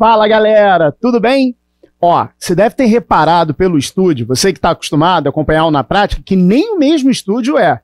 Fala, galera, tudo bem? Ó, você deve ter reparado pelo estúdio, você que está acostumado a acompanhar o Na Prática, que nem o mesmo estúdio é.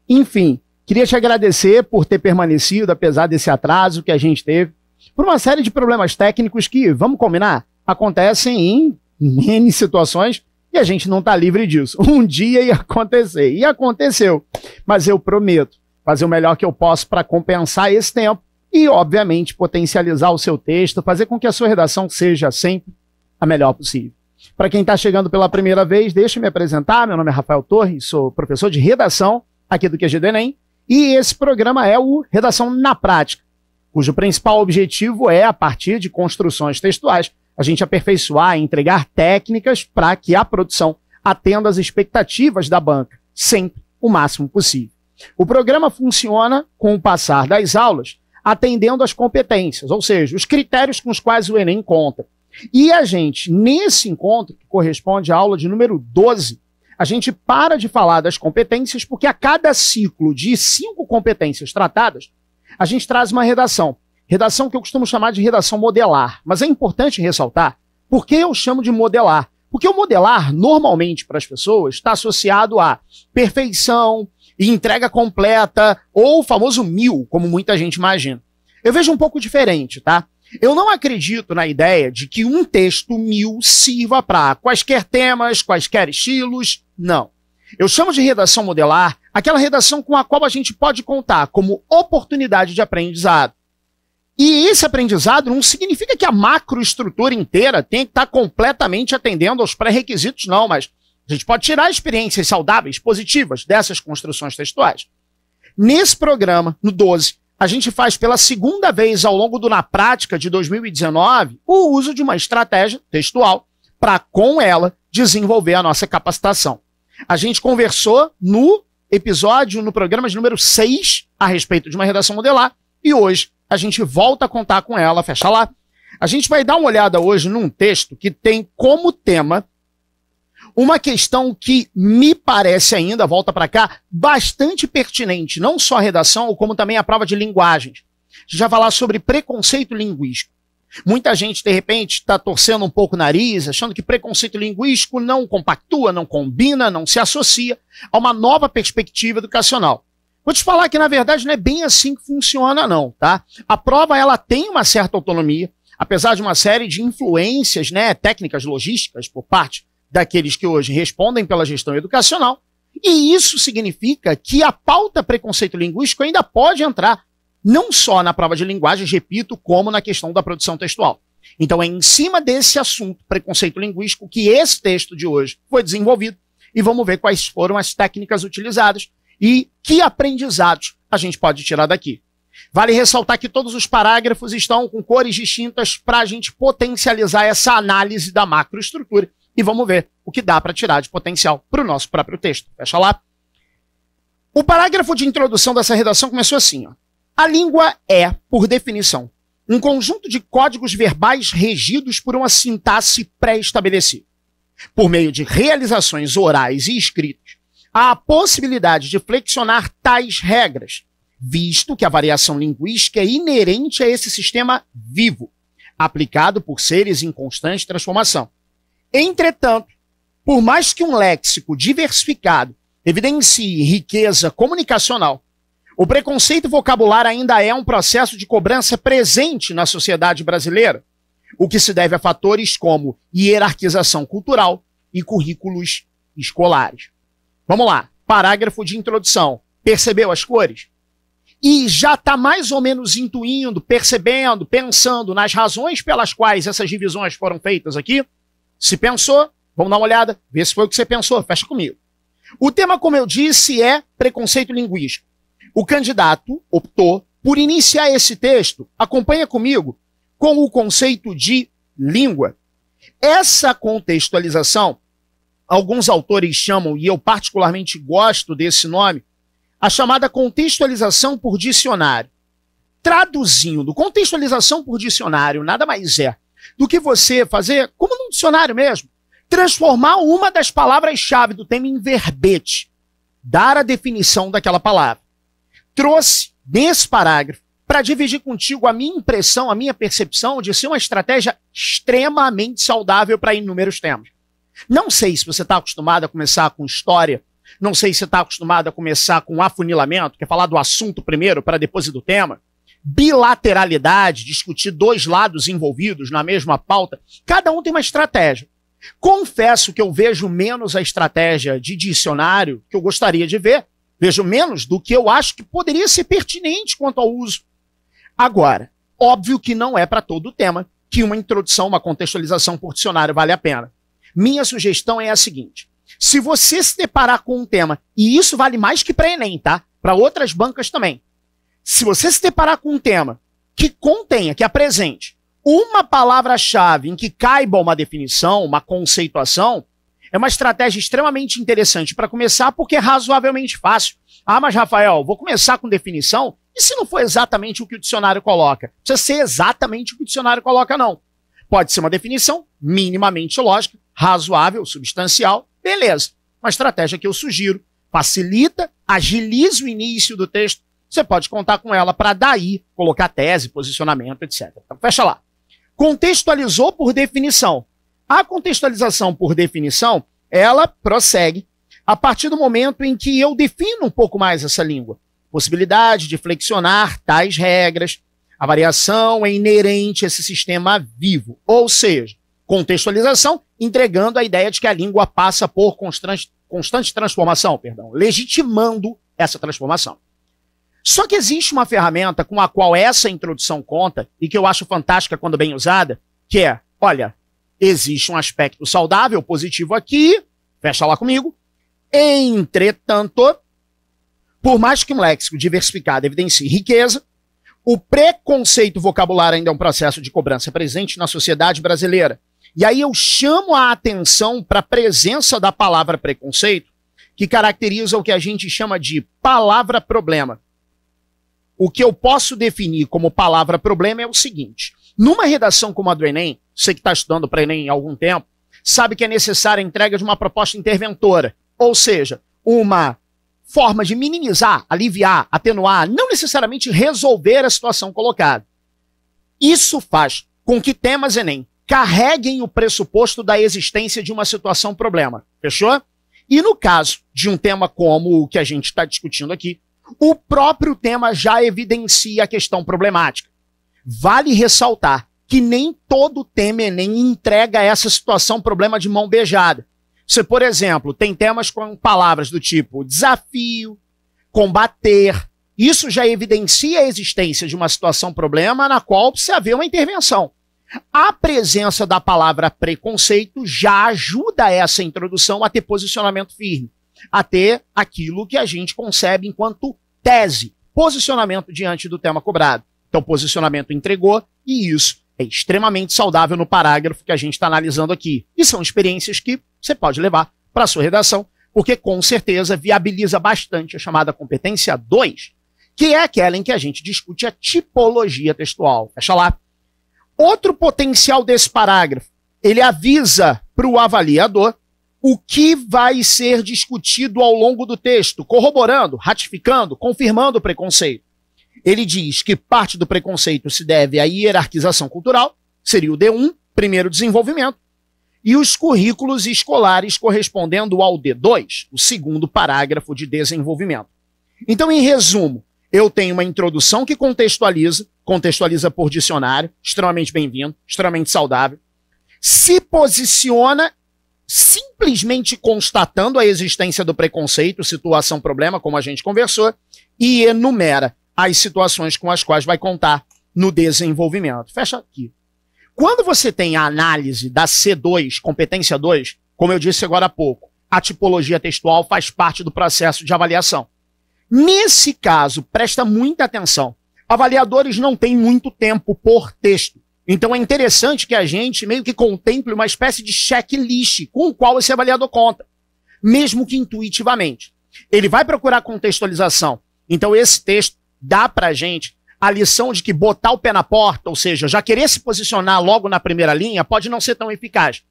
Enfim, queria te agradecer por ter permanecido, apesar desse atraso que a gente teve, por uma série de problemas técnicos que, vamos combinar, acontecem em N situações e a gente não está livre disso. Um dia ia acontecer, e aconteceu. Mas eu prometo fazer o melhor que eu posso para compensar esse tempo e, obviamente, potencializar o seu texto, fazer com que a sua redação seja sempre a melhor possível. Para quem está chegando pela primeira vez, deixa eu me apresentar. Meu nome é Rafael Torres, sou professor de redação aqui do QG do Enem, e esse programa é o Redação na Prática, cujo principal objetivo é, a partir de construções textuais, a gente aperfeiçoar e entregar técnicas para que a produção atenda às expectativas da banca, sempre o máximo possível. O programa funciona com o passar das aulas, atendendo às competências, ou seja, os critérios com os quais o Enem conta. E a gente, nesse encontro, que corresponde à aula de número 12, a gente para de falar das competências, porque a cada ciclo de 5 competências tratadas, a gente traz uma redação. Redação que eu costumo chamar de redação modelar. Mas é importante ressaltar por que eu chamo de modelar. Porque o modelar, normalmente, para as pessoas, está associado a perfeição e entrega completa, ou o famoso 1000, como muita gente imagina. Eu vejo um pouco diferente, tá? Eu não acredito na ideia de que um texto 1000 sirva para quaisquer temas, quaisquer estilos, não. Eu chamo de redação modelar aquela redação com a qual a gente pode contar como oportunidade de aprendizado. E esse aprendizado não significa que a macroestrutura inteira tem que estar completamente atendendo aos pré-requisitos, não, mas a gente pode tirar experiências saudáveis, positivas dessas construções textuais. Nesse programa, no 12, a gente faz pela segunda vez ao longo do Na Prática de 2019 o uso de uma estratégia textual para, com ela, desenvolver a nossa capacitação. A gente conversou no programa de número 6 a respeito de uma redação modelar e hoje a gente volta a contar com ela, fecha lá. A gente vai dar uma olhada hoje num texto que tem como tema uma questão que me parece ainda, volta para cá, bastante pertinente, não só a redação, como também a prova de linguagens. A gente vai falar sobre preconceito linguístico. Muita gente, de repente, está torcendo um pouco o nariz, achando que preconceito linguístico não compactua, não combina, não se associa a uma nova perspectiva educacional. Vou te falar que, na verdade, não é bem assim que funciona, não, tá? A prova, ela tem uma certa autonomia, apesar de uma série de influências, né, técnicas logísticas por parte daqueles que hoje respondem pela gestão educacional, e isso significa que a pauta preconceito linguístico ainda pode entrar não só na prova de linguagens, repito, como na questão da produção textual. Então é em cima desse assunto, preconceito linguístico, que esse texto de hoje foi desenvolvido, e vamos ver quais foram as técnicas utilizadas e que aprendizados a gente pode tirar daqui. Vale ressaltar que todos os parágrafos estão com cores distintas para a gente potencializar essa análise da macroestrutura. E vamos ver o que dá para tirar de potencial para o nosso próprio texto. Fecha lá. O parágrafo de introdução dessa redação começou assim, ó. A língua é, por definição, um conjunto de códigos verbais regidos por uma sintaxe pré-estabelecida. Por meio de realizações orais e escritas, há a possibilidade de flexionar tais regras, visto que a variação linguística é inerente a esse sistema vivo, aplicado por seres em constante transformação. Entretanto, por mais que um léxico diversificado evidencie riqueza comunicacional, o preconceito vocabular ainda é um processo de cobrança presente na sociedade brasileira, o que se deve a fatores como hierarquização cultural e currículos escolares. Vamos lá, parágrafo de introdução. Percebeu as cores? E já está mais ou menos intuindo, percebendo, pensando nas razões pelas quais essas divisões foram feitas aqui? Se pensou, vamos dar uma olhada, ver se foi o que você pensou, fecha comigo. O tema, como eu disse, é preconceito linguístico. O candidato optou por iniciar esse texto, acompanha comigo, com o conceito de língua. Essa contextualização, alguns autores chamam, e eu particularmente gosto desse nome, a chamada contextualização por dicionário. Traduzindo, contextualização por dicionário nada mais é do que você fazer, como num dicionário mesmo, transformar uma das palavras-chave do tema em verbete, dar a definição daquela palavra. Trouxe, nesse parágrafo, para dividir contigo a minha impressão, a minha percepção de ser uma estratégia extremamente saudável para inúmeros temas. Não sei se você está acostumado a começar com história, não sei se você está acostumado a começar com afunilamento, que é falar do assunto primeiro para depois ir do tema, bilateralidade, discutir dois lados envolvidos na mesma pauta, cada um tem uma estratégia. Confesso que eu vejo menos a estratégia de dicionário que eu gostaria de ver, vejo menos do que eu acho que poderia ser pertinente quanto ao uso. Agora, óbvio que não é para todo tema que uma introdução, uma contextualização por dicionário vale a pena. Minha sugestão é a seguinte: se você se deparar com um tema, e isso vale mais que para Enem, tá? Para outras bancas também. Se você se deparar com um tema que contenha, que apresente uma palavra-chave em que caiba uma definição, uma conceituação, é uma estratégia extremamente interessante para começar, porque é razoavelmente fácil. Ah, mas Rafael, vou começar com definição? E se não for exatamente o que o dicionário coloca? Não precisa ser exatamente o que o dicionário coloca, não. Pode ser uma definição minimamente lógica, razoável, substancial, beleza. Uma estratégia que eu sugiro, facilita, agiliza o início do texto, você pode contar com ela para daí colocar tese, posicionamento, etc. Então, fecha lá. Contextualizou por definição. A contextualização por definição, ela prossegue a partir do momento em que eu defino um pouco mais essa língua. Possibilidade de flexionar tais regras. A variação é inerente a esse sistema vivo. Ou seja, contextualização entregando a ideia de que a língua passa por constante transformação, legitimando essa transformação. Só que existe uma ferramenta com a qual essa introdução conta e que eu acho fantástica quando bem usada, que é, olha, existe um aspecto saudável, positivo aqui, fecha lá comigo, entretanto, por mais que um léxico diversificado evidencie riqueza, o preconceito vocabulário ainda é um processo de cobrança presente na sociedade brasileira. E aí eu chamo a atenção para a presença da palavra preconceito, que caracteriza o que a gente chama de palavra-problema. O que eu posso definir como palavra-problema é o seguinte: numa redação como a do Enem, você que está estudando para Enem há algum tempo, sabe que é necessária a entrega de uma proposta interventora, ou seja, uma forma de minimizar, aliviar, atenuar, não necessariamente resolver a situação colocada. Isso faz com que temas Enem carreguem o pressuposto da existência de uma situação-problema. Fechou? E no caso de um tema como o que a gente está discutindo aqui, o próprio tema já evidencia a questão problemática. Vale ressaltar que nem todo tema Enem entrega essa situação-problema de mão beijada. Você, por exemplo, tem temas com palavras do tipo desafio, combater. Isso já evidencia a existência de uma situação-problema na qual precisa haver uma intervenção. A presença da palavra preconceito já ajuda essa introdução a ter posicionamento firme, a ter aquilo que a gente concebe enquanto tese, posicionamento diante do tema cobrado. Então, posicionamento entregou, e isso é extremamente saudável no parágrafo que a gente está analisando aqui. E são experiências que você pode levar para a sua redação, porque com certeza viabiliza bastante a chamada competência 2, que é aquela em que a gente discute a tipologia textual. Fecha lá. Outro potencial desse parágrafo, ele avisa para o avaliador o que vai ser discutido ao longo do texto, corroborando, ratificando, confirmando o preconceito. Ele diz que parte do preconceito se deve à hierarquização cultural, seria o D1, primeiro desenvolvimento, e os currículos escolares correspondendo ao D2, o segundo parágrafo de desenvolvimento. Então, em resumo, eu tenho uma introdução que contextualiza por dicionário, extremamente bem-vindo, extremamente saudável, se posiciona simplesmente constatando a existência do preconceito, situação, problema, como a gente conversou, e enumera as situações com as quais vai contar no desenvolvimento. Fecha aqui. Quando você tem a análise da C2, competência 2, como eu disse agora há pouco, a tipologia textual faz parte do processo de avaliação. Nesse caso, presta muita atenção. Avaliadores não têm muito tempo por texto. Então é interessante que a gente meio que contemple uma espécie de checklist com o qual esse avaliador conta, mesmo que intuitivamente. Ele vai procurar contextualização. Então esse texto dá pra gente a lição de que botar o pé na porta, ou seja, já querer se posicionar logo na primeira linha, pode não ser tão eficaz.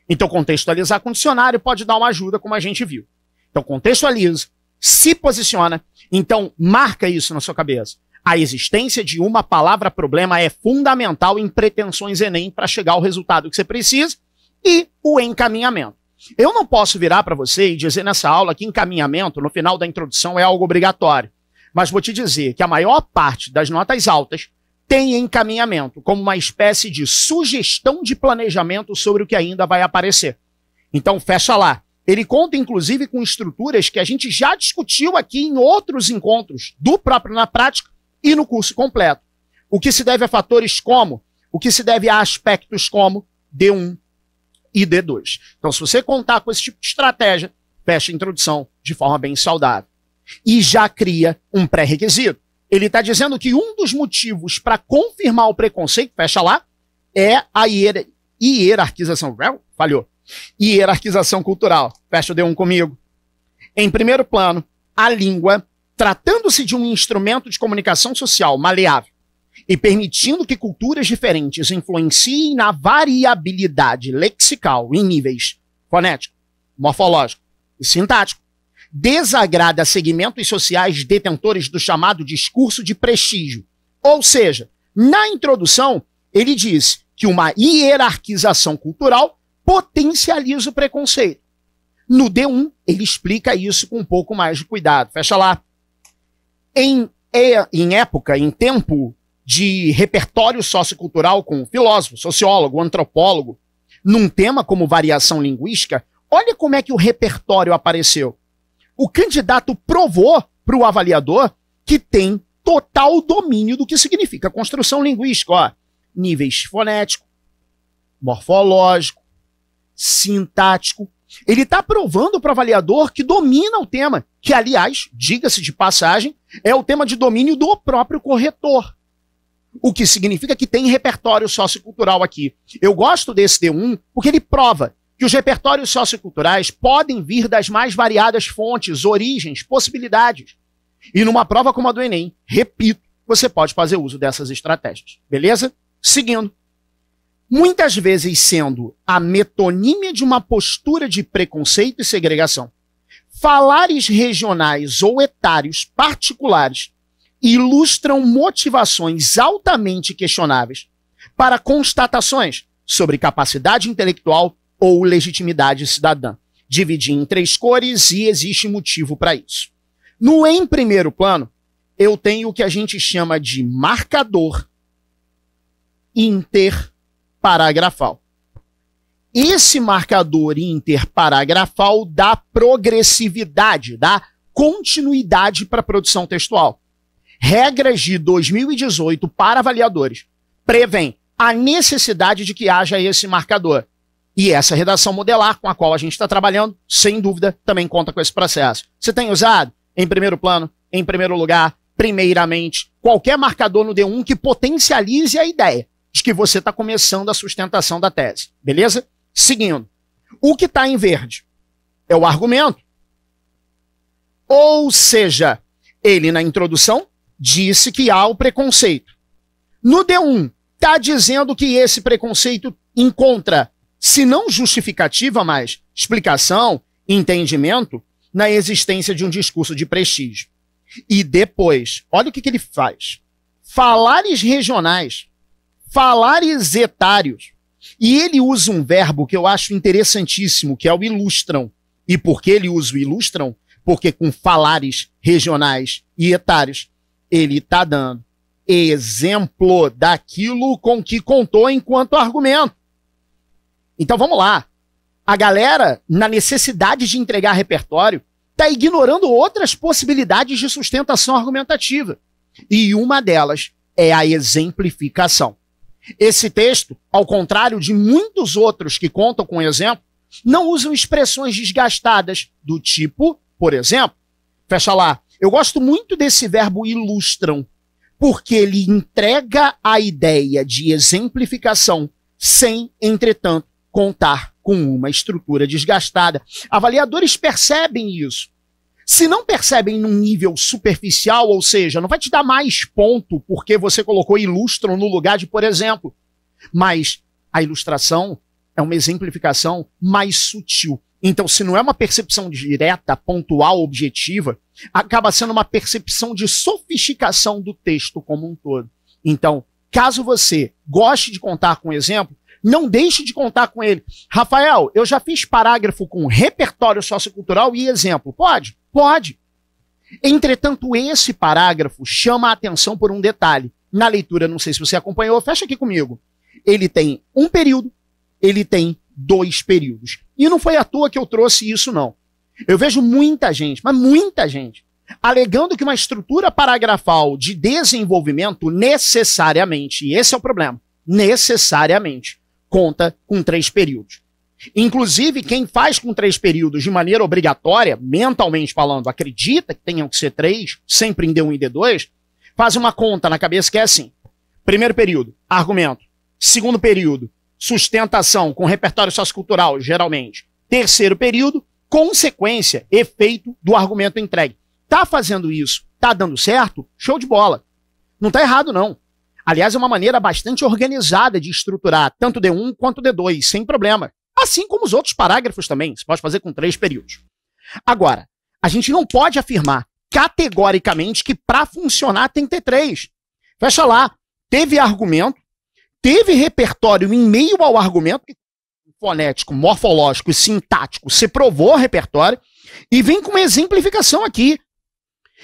Então contextualizar com o dicionário pode dar uma ajuda, como a gente viu. Então contextualiza, se posiciona, então marca isso na sua cabeça. A existência de uma palavra-problema é fundamental em pretensões Enem para chegar ao resultado que você precisa e o encaminhamento. Eu não posso virar para você e dizer nessa aula que encaminhamento, no final da introdução, é algo obrigatório. Mas vou te dizer que a maior parte das notas altas tem encaminhamento como uma espécie de sugestão de planejamento sobre o que ainda vai aparecer. Então, fecha lá. Ele conta, inclusive, com estruturas que a gente já discutiu aqui em outros encontros do próprio Na Prática e no curso completo. O que se deve a fatores como, o que se deve a aspectos como D1 e D2. Então, se você contar com esse tipo de estratégia, fecha a introdução de forma bem saudável. E já cria um pré-requisito. Ele está dizendo que um dos motivos para confirmar o preconceito, fecha lá, é a hierarquização. Falhou. Hierarquização cultural. Fecha o D1 comigo. Em primeiro plano, a língua, tratando-se de um instrumento de comunicação social maleável e permitindo que culturas diferentes influenciem na variabilidade lexical em níveis fonético, morfológico e sintático, desagrada a segmentos sociais detentores do chamado discurso de prestígio. Ou seja, na introdução, ele diz que uma hierarquização cultural potencializa o preconceito. No D1, ele explica isso com um pouco mais de cuidado. Fecha lá. Em tempo de repertório sociocultural com filósofo, sociólogo, antropólogo, num tema como variação linguística, olha como é que o repertório apareceu. O candidato provou para o avaliador que tem total domínio do que significa construção linguística. Ó, níveis fonético, morfológico, sintático. Ele está provando para o avaliador que domina o tema, que, aliás, diga-se de passagem, é o tema de domínio do próprio corretor. O que significa que tem repertório sociocultural aqui. Eu gosto desse D1 porque ele prova que os repertórios socioculturais podem vir das mais variadas fontes, origens, possibilidades. E numa prova como a do Enem, repito, você pode fazer uso dessas estratégias. Beleza? Seguindo. Muitas vezes sendo a metonímia de uma postura de preconceito e segregação, falares regionais ou etários particulares ilustram motivações altamente questionáveis para constatações sobre capacidade intelectual ou legitimidade cidadã. Dividir em 3 cores e existe motivo para isso. No em primeiro plano, eu tenho o que a gente chama de marcador interparagrafal. Esse marcador interparagrafal dá progressividade, dá continuidade para a produção textual. Regras de 2018 para avaliadores prevêem a necessidade de que haja esse marcador. E essa redação modelar com a qual a gente está trabalhando, sem dúvida, também conta com esse processo. Você tem usado, em primeiro plano, em primeiro lugar, primeiramente, qualquer marcador no D1 que potencialize a ideia de que você está começando a sustentação da tese. Beleza? Seguindo. O que está em verde é o argumento. Ou seja, ele na introdução disse que há o preconceito. No D1, está dizendo que esse preconceito encontra, se não justificativa, mas explicação, entendimento, na existência de um discurso de prestígio. E depois, olha o que ele faz. Falares regionais, falares etários. E ele usa um verbo que eu acho interessantíssimo, que é o ilustram. E por que ele usa o ilustram? Porque com falares regionais e etários, ele está dando exemplo daquilo com que contou enquanto argumento. Então vamos lá. A galera, na necessidade de entregar repertório, está ignorando outras possibilidades de sustentação argumentativa. E uma delas é a exemplificação. Esse texto, ao contrário de muitos outros que contam com exemplo, não usam expressões desgastadas do tipo, por exemplo, fecha lá, eu gosto muito desse verbo ilustram, porque ele entrega a ideia de exemplificação sem, entretanto, contar com uma estrutura desgastada. Avaliadores percebem isso. Se não percebem num nível superficial, ou seja, não vai te dar mais ponto porque você colocou ilustram no lugar de, por exemplo. Mas a ilustração é uma exemplificação mais sutil. Então, se não é uma percepção direta, pontual, objetiva, acaba sendo uma percepção de sofisticação do texto como um todo. Então, caso você goste de contar com um exemplo, não deixe de contar com ele. Rafael, eu já fiz parágrafo com repertório sociocultural e exemplo. Pode? Pode. Entretanto, esse parágrafo chama a atenção por um detalhe. Na leitura, não sei se você acompanhou, fecha aqui comigo. Ele tem um período, ele tem 2 períodos. E não foi à toa que eu trouxe isso, não. Eu vejo muita gente, mas muita gente, alegando que uma estrutura paragrafal de desenvolvimento necessariamente, e esse é o problema, necessariamente conta com 3 períodos. Inclusive, quem faz com 3 períodos de maneira obrigatória, mentalmente falando, acredita que tenham que ser 3, sempre em D1 e D2, faz uma conta na cabeça que é assim. Primeiro período, argumento. Segundo período, sustentação com repertório sociocultural, geralmente. Terceiro período, consequência, efeito do argumento entregue. Tá fazendo isso? Tá dando certo? Show de bola. Não tá errado, não. Aliás, é uma maneira bastante organizada de estruturar tanto D1 quanto D2, sem problema. Assim como os outros parágrafos também. Você pode fazer com 3 períodos. Agora, a gente não pode afirmar categoricamente que para funcionar tem que ter 3. Fecha lá. Teve argumento, teve repertório em meio ao argumento, fonético, morfológico e sintático, você provou o repertório e vem com uma exemplificação aqui.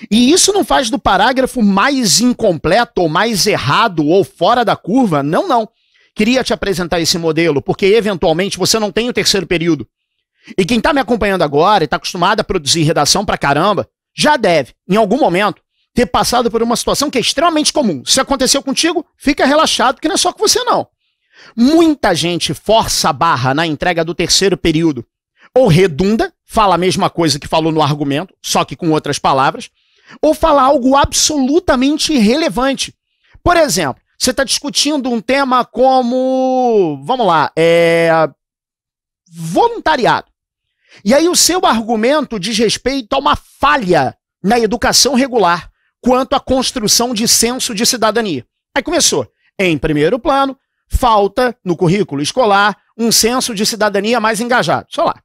E isso não faz do parágrafo mais incompleto ou mais errado ou fora da curva. Não, não. Queria te apresentar esse modelo porque eventualmente você não tem o terceiro período. E quem está me acompanhando agora e está acostumado a produzir redação pra caramba, já deve, em algum momento, ter passado por uma situação que é extremamente comum. Se aconteceu contigo, fica relaxado que não é só com você não. Muita gente força a barra na entrega do terceiro período. Ou redunda, fala a mesma coisa que falou no argumento, só que com outras palavras, ou fala algo absolutamente irrelevante. Por exemplo, você está discutindo um tema como, vamos lá, voluntariado. E aí o seu argumento diz respeito a uma falha na educação regular quanto à construção de senso de cidadania. Aí começou. Em primeiro plano, falta no currículo escolar um senso de cidadania mais engajado. Só lá.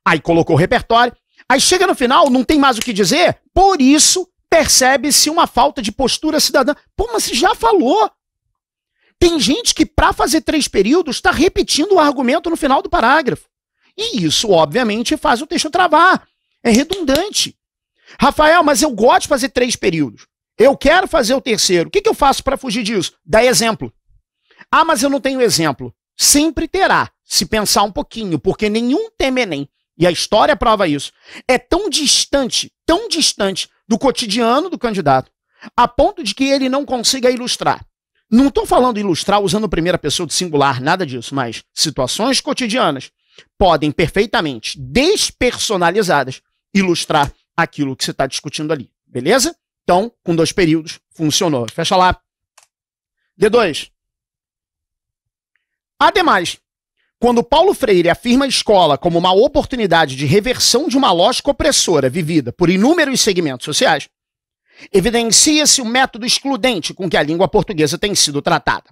Aí colocou o repertório. Aí chega no final, não tem mais o que dizer, por isso percebe-se uma falta de postura cidadã. Pô, mas você já falou. Tem gente que para fazer 3 períodos está repetindo o argumento no final do parágrafo. E isso, obviamente, faz o texto travar. É redundante. Rafael, mas eu gosto de fazer 3 períodos. Eu quero fazer o terceiro. O que eu faço para fugir disso? Dá exemplo. Ah, mas eu não tenho exemplo. Sempre terá, se pensar um pouquinho, porque nenhum tema Enem, e a história prova isso, é tão distante do cotidiano do candidato, a ponto de que ele não consiga ilustrar. Não estou falando ilustrar usando primeira pessoa de singular, nada disso, mas situações cotidianas podem perfeitamente, despersonalizadas, ilustrar aquilo que você está discutindo ali. Beleza? Então, com 2 períodos, funcionou. Fecha lá. D2. Ademais, quando Paulo Freire afirma a escola como uma oportunidade de reversão de uma lógica opressora vivida por inúmeros segmentos sociais, evidencia-se o método excludente com que a língua portuguesa tem sido tratada,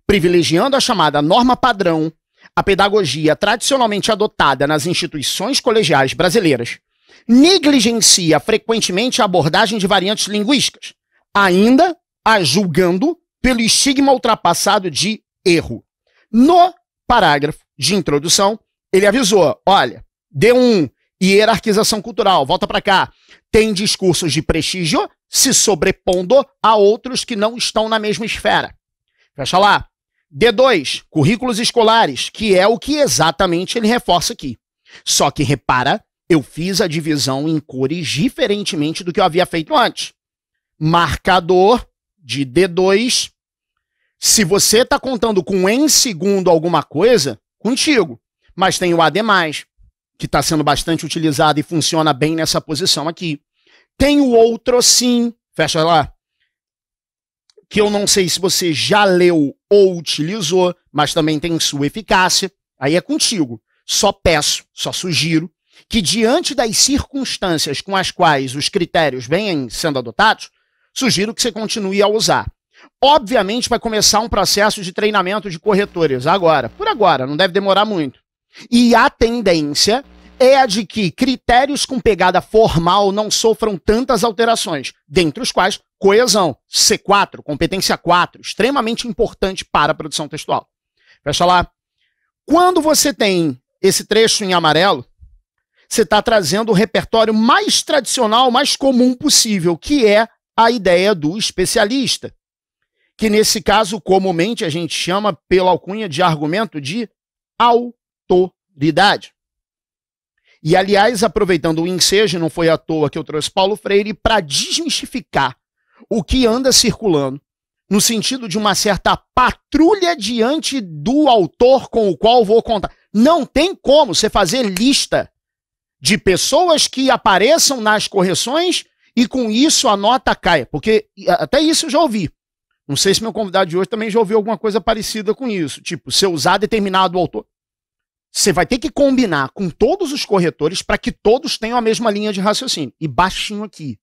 privilegiando a chamada norma padrão, a pedagogia tradicionalmente adotada nas instituições colegiais brasileiras, negligencia frequentemente a abordagem de variantes linguísticas, ainda a julgando pelo estigma ultrapassado de erro. No parágrafo de introdução, ele avisou, olha, D1, hierarquização cultural, volta para cá, tem discursos de prestígio se sobrepondo a outros que não estão na mesma esfera. Fecha lá. D2, currículos escolares, que é o que exatamente ele reforça aqui. Só que repara, eu fiz a divisão em cores diferentemente do que eu havia feito antes. Marcador de D2. Se você está contando com em segundo alguma coisa, contigo. Mas tem o AD+, que está sendo bastante utilizado e funciona bem nessa posição aqui. Tem o outro sim, fecha lá, que eu não sei se você já leu ou utilizou, mas também tem sua eficácia. Aí é contigo. Só peço, só sugiro, que diante das circunstâncias com as quais os critérios vêm sendo adotados, sugiro que você continue a usar. Obviamente vai começar um processo de treinamento de corretores agora, por agora, não deve demorar muito. E a tendência é a de que critérios com pegada formal não sofram tantas alterações, dentre os quais coesão, C4, competência 4, extremamente importante para a produção textual. Fecha lá. Quando você tem esse trecho em amarelo, você está trazendo o repertório mais tradicional, mais comum possível, que é a ideia do especialista, que nesse caso comumente a gente chama pela alcunha de argumento de autoridade. E, aliás, aproveitando o ensejo, não foi à toa que eu trouxe Paulo Freire para desmistificar o que anda circulando, no sentido de uma certa patrulha diante do autor com o qual vou contar. Não tem como você fazer lista de pessoas que apareçam nas correções e com isso a nota caia. Porque até isso eu já ouvi. Não sei se meu convidado de hoje também já ouviu alguma coisa parecida com isso. Tipo, se eu usar determinado autor, você vai ter que combinar com todos os corretores para que todos tenham a mesma linha de raciocínio. E baixinho aqui.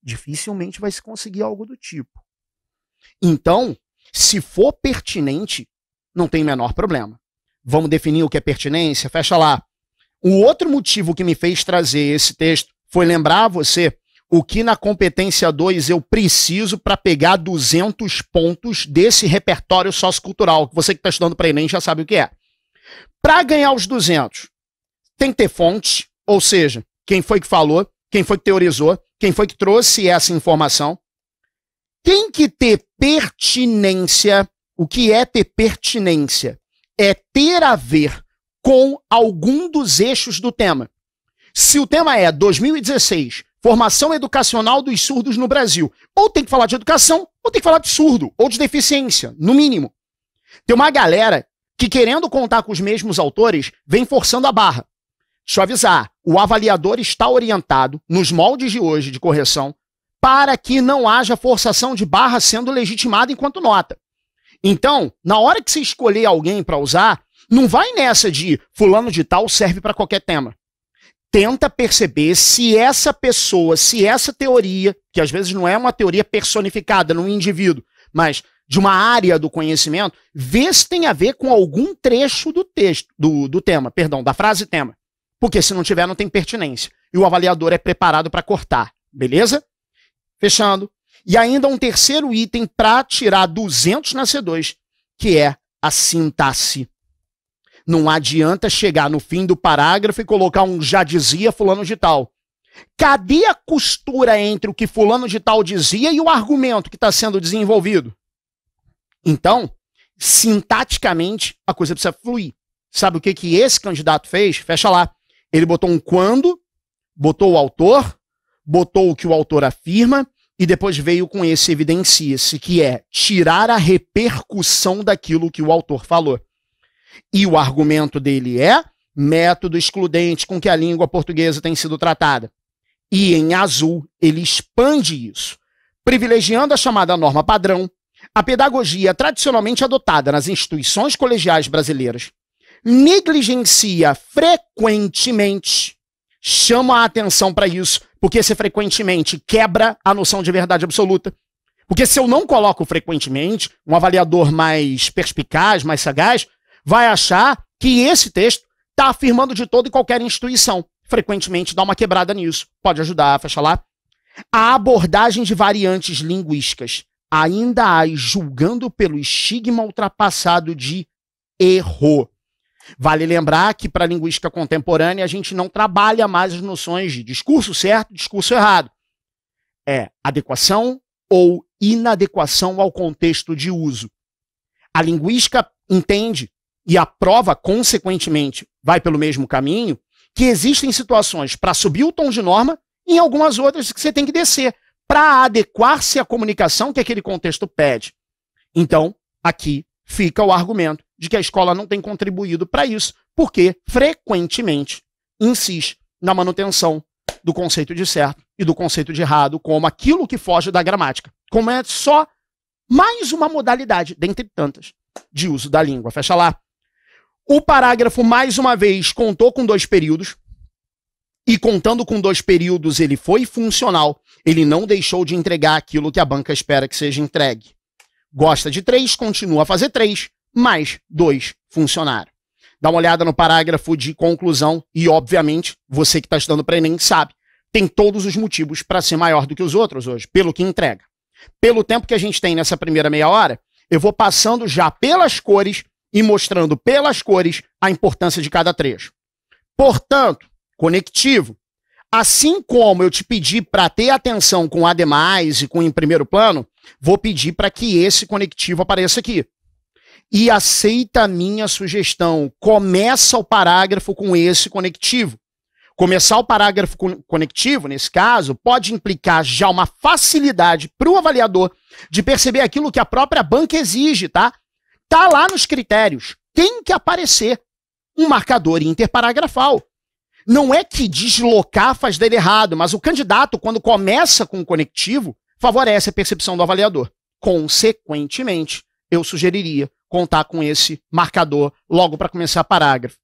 Dificilmente vai se conseguir algo do tipo. Então, se for pertinente, não tem menor problema. Vamos definir o que é pertinência? Fecha lá. O outro motivo que me fez trazer esse texto foi lembrar a você o que na competência 2 eu preciso para pegar 200 pontos desse repertório sociocultural, que você que está estudando para Enem já sabe o que é. Para ganhar os 200, tem que ter fonte, ou seja, quem foi que falou, quem foi que teorizou, quem foi que trouxe essa informação. Tem que ter pertinência. O que é ter pertinência? É ter a ver com algum dos eixos do tema. Se o tema é 2016, formação educacional dos surdos no Brasil, ou tem que falar de educação, ou tem que falar de surdo, ou de deficiência, no mínimo. Tem uma galera que, querendo contar com os mesmos autores, vem forçando a barra. Deixa eu avisar, o avaliador está orientado, nos moldes de hoje de correção, para que não haja forçação de barra sendo legitimada enquanto nota. Então, na hora que você escolher alguém para usar, não vai nessa de fulano de tal serve para qualquer tema. Tenta perceber se essa pessoa, se essa teoria, que às vezes não é uma teoria personificada num indivíduo, mas de uma área do conhecimento, vê se tem a ver com algum trecho do texto, do tema, perdão, da frase tema. Porque se não tiver, não tem pertinência. E o avaliador é preparado para cortar. Beleza? Fechando. E ainda um terceiro item para tirar 200 na C2, que é a sintaxe. Não adianta chegar no fim do parágrafo e colocar um já dizia fulano de tal. Cadê a costura entre o que fulano de tal dizia e o argumento que está sendo desenvolvido? Então, sintaticamente, a coisa precisa fluir. Sabe o que esse candidato fez? Fecha lá. Ele botou um quando, botou o autor, botou o que o autor afirma e depois veio com esse evidencia-se, que é tirar a repercussão daquilo que o autor falou. E o argumento dele é método excludente com que a língua portuguesa tem sido tratada. E em azul, ele expande isso, privilegiando a chamada norma padrão, a pedagogia tradicionalmente adotada nas instituições colegiais brasileiras, negligencia frequentemente, chama a atenção para isso, porque esse frequentemente quebra a noção de verdade absoluta. Porque se eu não coloco frequentemente, um avaliador mais perspicaz, mais sagaz, vai achar que esse texto está afirmando de toda e qualquer instituição. Frequentemente dá uma quebrada nisso. Pode ajudar, fecha lá. A abordagem de variantes linguísticas ainda há, julgando pelo estigma ultrapassado de erro. Vale lembrar que para a linguística contemporânea a gente não trabalha mais as noções de discurso certo, discurso errado. É adequação ou inadequação ao contexto de uso. A linguística entende, e a prova, consequentemente, vai pelo mesmo caminho, que existem situações para subir o tom de norma e em algumas outras que você tem que descer para adequar-se à comunicação que aquele contexto pede. Então, aqui fica o argumento de que a escola não tem contribuído para isso, porque frequentemente insiste na manutenção do conceito de certo e do conceito de errado como aquilo que foge da gramática, como é só mais uma modalidade, dentre tantas, de uso da língua. Fecha lá. O parágrafo, mais uma vez, contou com 2 períodos, e contando com 2 períodos ele foi funcional, ele não deixou de entregar aquilo que a banca espera que seja entregue. Gosta de 3, continua a fazer 3, mais 2 funcionaram. Dá uma olhada no parágrafo de conclusão e, obviamente, você que está estudando para Enem sabe, tem todos os motivos para ser maior do que os outros hoje, pelo que entrega. Pelo tempo que a gente tem nessa primeira meia hora, eu vou passando já pelas cores e mostrando pelas cores a importância de cada trecho. Portanto, conectivo. Assim como eu te pedi para ter atenção com ademais e com em primeiro plano, vou pedir para que esse conectivo apareça aqui. E aceita a minha sugestão. Começa o parágrafo com esse conectivo. Começar o parágrafo conectivo, nesse caso, pode implicar já uma facilidade para o avaliador de perceber aquilo que a própria banca exige, tá? Tá lá nos critérios. Tem que aparecer um marcador interparagrafal. Não é que deslocar faz dele errado, mas o candidato, quando começa com o conectivo, favorece a percepção do avaliador. Consequentemente, eu sugeriria contar com esse marcador logo para começar o parágrafo.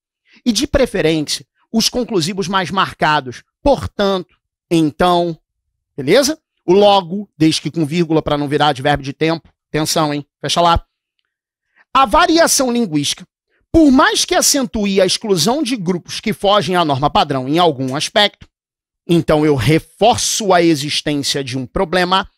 E, de preferência, os conclusivos mais marcados. Portanto, então, beleza? O logo, desde que com vírgula para não virar advérbio de tempo. Atenção, hein? Fecha lá. A variação linguística, por mais que acentue a exclusão de grupos que fogem à norma padrão em algum aspecto, então eu reforço a existência de um problema,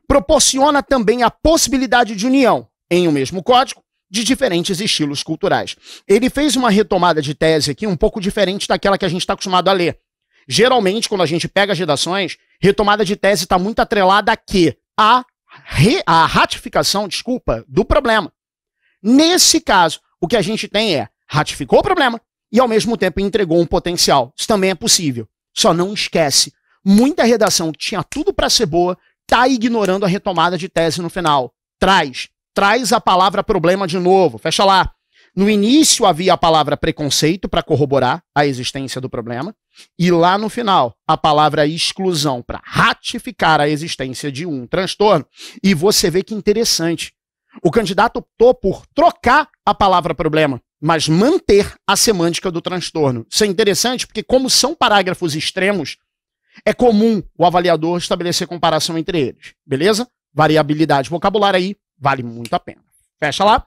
proporciona também a possibilidade de união, em um mesmo código, de diferentes estilos culturais. Ele fez uma retomada de tese aqui um pouco diferente daquela que a gente está acostumado a ler. Geralmente, quando a gente pega as redações, retomada de tese está muito atrelada a quê? A ratificação, do problema. Nesse caso, o que a gente tem é, ratificou o problema e ao mesmo tempo entregou um potencial. Isso também é possível. Só não esquece, muita redação que tinha tudo para ser boa, está ignorando a retomada de tese no final. Traz a palavra problema de novo. Fecha lá. No início havia a palavra preconceito para corroborar a existência do problema e lá no final a palavra exclusão para ratificar a existência de um transtorno. E você vê que interessante. O candidato optou por trocar a palavra problema, mas manter a semântica do transtorno. Isso é interessante porque, como são parágrafos extremos, é comum o avaliador estabelecer comparação entre eles. Beleza? Variabilidade vocabulária aí vale muito a pena. Fecha lá.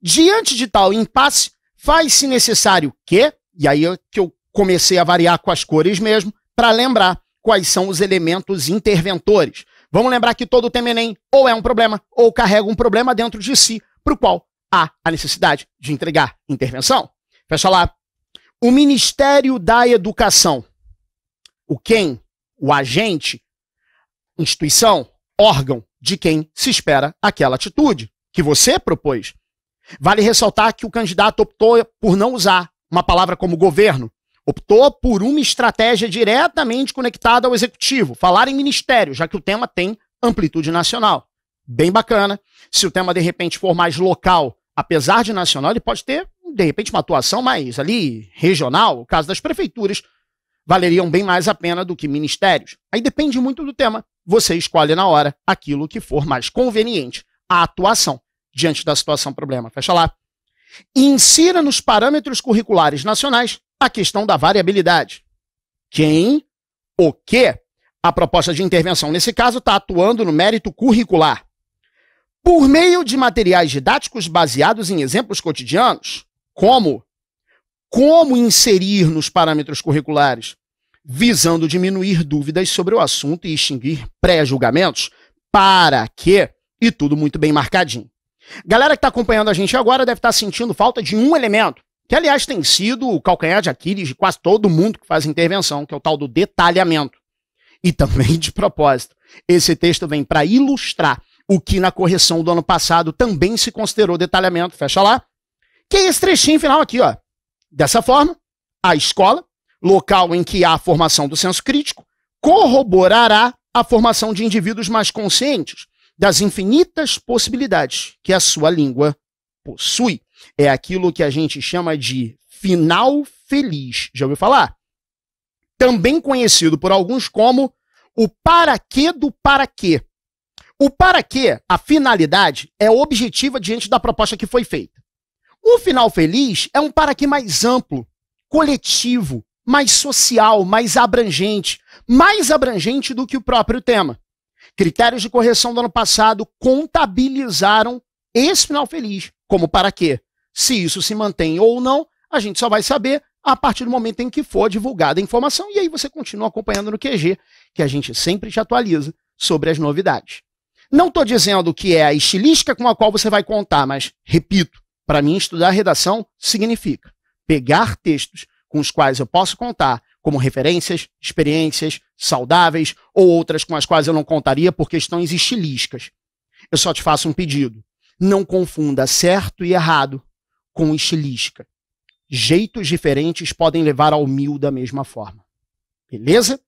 Diante de tal impasse, faz-se necessário que, e aí é que eu comecei a variar com as cores mesmo, para lembrar quais são os elementos interventores. Vamos lembrar que todo tema Enem ou é um problema ou carrega um problema dentro de si, para o qual há a necessidade de entregar intervenção. Fecha lá. O Ministério da Educação. O quem? O agente, instituição, órgão de quem se espera aquela atitude que você propôs. Vale ressaltar que o candidato optou por não usar uma palavra como governo. Optou por uma estratégia diretamente conectada ao executivo, falar em ministério, já que o tema tem amplitude nacional. Bem bacana. Se o tema, de repente, for mais local, apesar de nacional, ele pode ter, de repente, uma atuação mais ali regional. O caso das prefeituras valeriam bem mais a pena do que ministérios. Aí depende muito do tema. Você escolhe na hora aquilo que for mais conveniente à atuação diante da situação problema. Fecha lá. Insira nos parâmetros curriculares nacionais a questão da variabilidade. Quem, o que, a proposta de intervenção, nesse caso, está atuando no mérito curricular. Por meio de materiais didáticos baseados em exemplos cotidianos, como inserir nos parâmetros curriculares, visando diminuir dúvidas sobre o assunto e extinguir pré-julgamentos, para que, e tudo muito bem marcadinho. Galera que está acompanhando a gente agora deve estar sentindo falta de um elemento, que, aliás, tem sido o calcanhar de Aquiles de quase todo mundo que faz intervenção, que é o tal do detalhamento. E também, de propósito, esse texto vem para ilustrar o que na correção do ano passado também se considerou detalhamento, fecha lá, que é esse trechinho final aqui, ó. Dessa forma, a escola, local em que há a formação do senso crítico, corroborará a formação de indivíduos mais conscientes das infinitas possibilidades que a sua língua possui. É aquilo que a gente chama de final feliz. Já ouviu falar? Também conhecido por alguns como o para quê do para quê. O para quê, a finalidade, é objetiva diante da proposta que foi feita. O final feliz é um para quê mais amplo, coletivo, mais social, mais abrangente do que o próprio tema. Critérios de correção do ano passado contabilizaram esse final feliz como para quê. Se isso se mantém ou não, a gente só vai saber a partir do momento em que for divulgada a informação, e aí você continua acompanhando no QG, que a gente sempre te atualiza sobre as novidades. Não estou dizendo que é a estilística com a qual você vai contar, mas, repito, para mim estudar redação significa pegar textos com os quais eu posso contar como referências, experiências saudáveis ou outras com as quais eu não contaria por questões estilísticas. Eu só te faço um pedido. Não confunda certo e errado com estilística. Jeitos diferentes podem levar ao mil da mesma forma. Beleza?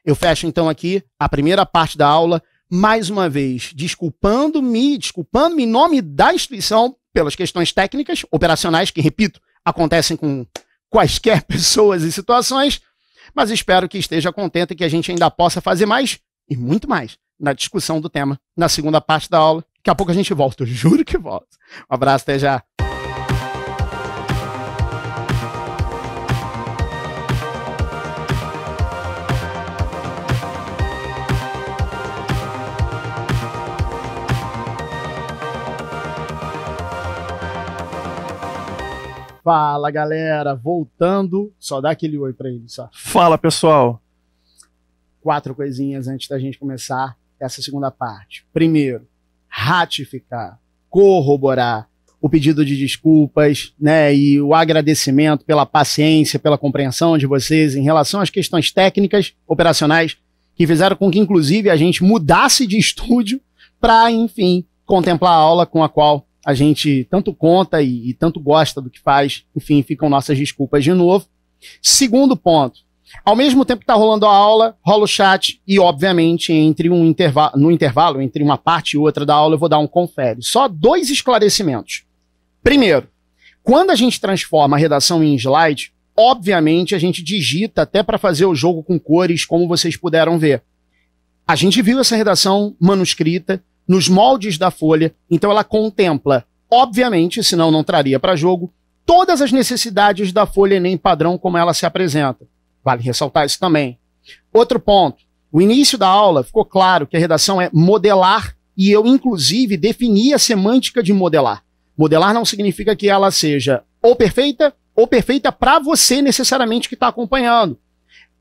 Eu fecho então aqui a primeira parte da aula, mais uma vez, desculpando-me em nome da instituição pelas questões técnicas, operacionais, que, repito, acontecem com quaisquer pessoas e situações, mas espero que esteja contente e que a gente ainda possa fazer mais e muito mais na discussão do tema na segunda parte da aula. Daqui a pouco a gente volta, eu juro que volto. Um abraço, até já. Fala, galera, voltando, só dá aquele oi pra ele, só. Fala, pessoal. 4 coisinhas antes da gente começar essa segunda parte. Primeiro, ratificar, corroborar o pedido de desculpas, né, e o agradecimento pela paciência, pela compreensão de vocês em relação às questões técnicas, operacionais, que fizeram com que, inclusive, a gente mudasse de estúdio para, enfim, contemplar a aula com a qual a gente tanto conta e tanto gosta do que faz. Enfim, ficam nossas desculpas de novo. Segundo ponto, ao mesmo tempo que está rolando a aula, rola o chat e, obviamente, no intervalo, entre uma parte e outra da aula, eu vou dar um confere. Só 2 esclarecimentos. Primeiro, quando a gente transforma a redação em slide, obviamente a gente digita até para fazer o jogo com cores, como vocês puderam ver. A gente viu essa redação manuscrita nos moldes da folha, então ela contempla, obviamente, senão não traria para jogo, todas as necessidades da folha Enem padrão como ela se apresenta. Vale ressaltar isso também. Outro ponto, o início da aula ficou claro que a redação é modelar, e eu, inclusive, defini a semântica de modelar. Modelar não significa que ela seja ou perfeita para você necessariamente que está acompanhando.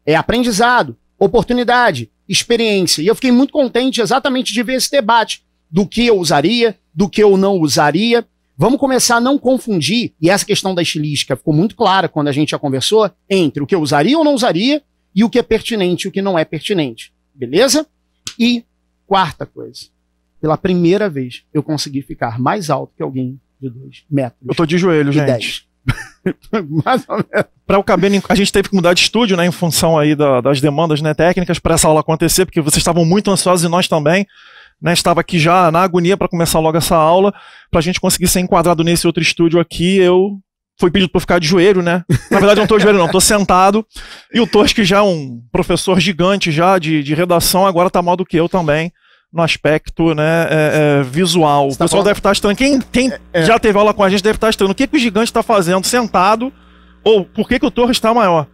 É aprendizado, oportunidade, experiência. E eu fiquei muito contente exatamente de ver esse debate do que eu usaria, do que eu não usaria. Vamos começar a não confundir, e essa questão da estilística ficou muito clara quando a gente já conversou, entre o que eu usaria ou não usaria e o que é pertinente e o que não é pertinente. Beleza? E quarta coisa, pela primeira vez eu consegui ficar mais alto que alguém de 2 metros. Eu tô de joelho, gente. 10. Mais ou menos. Para o cabelo, a gente teve que mudar de estúdio, né, em função aí das demandas, né, técnicas para essa aula acontecer, porque vocês estavam muito ansiosos e nós também, né, estava aqui já na agonia para começar logo essa aula, para a gente conseguir ser enquadrado nesse outro estúdio aqui. Eu fui pedido para ficar de joelho, né? Na verdade eu não tô de joelho não, tô sentado. E o Torres, que já é um professor gigante já de redação, agora tá mal do que eu também no aspecto, né, visual. O pessoal deve estar estranho. Quem já teve aula com a gente deve estar estranho. O que o gigante está fazendo sentado? Ou por que o Torres está maior?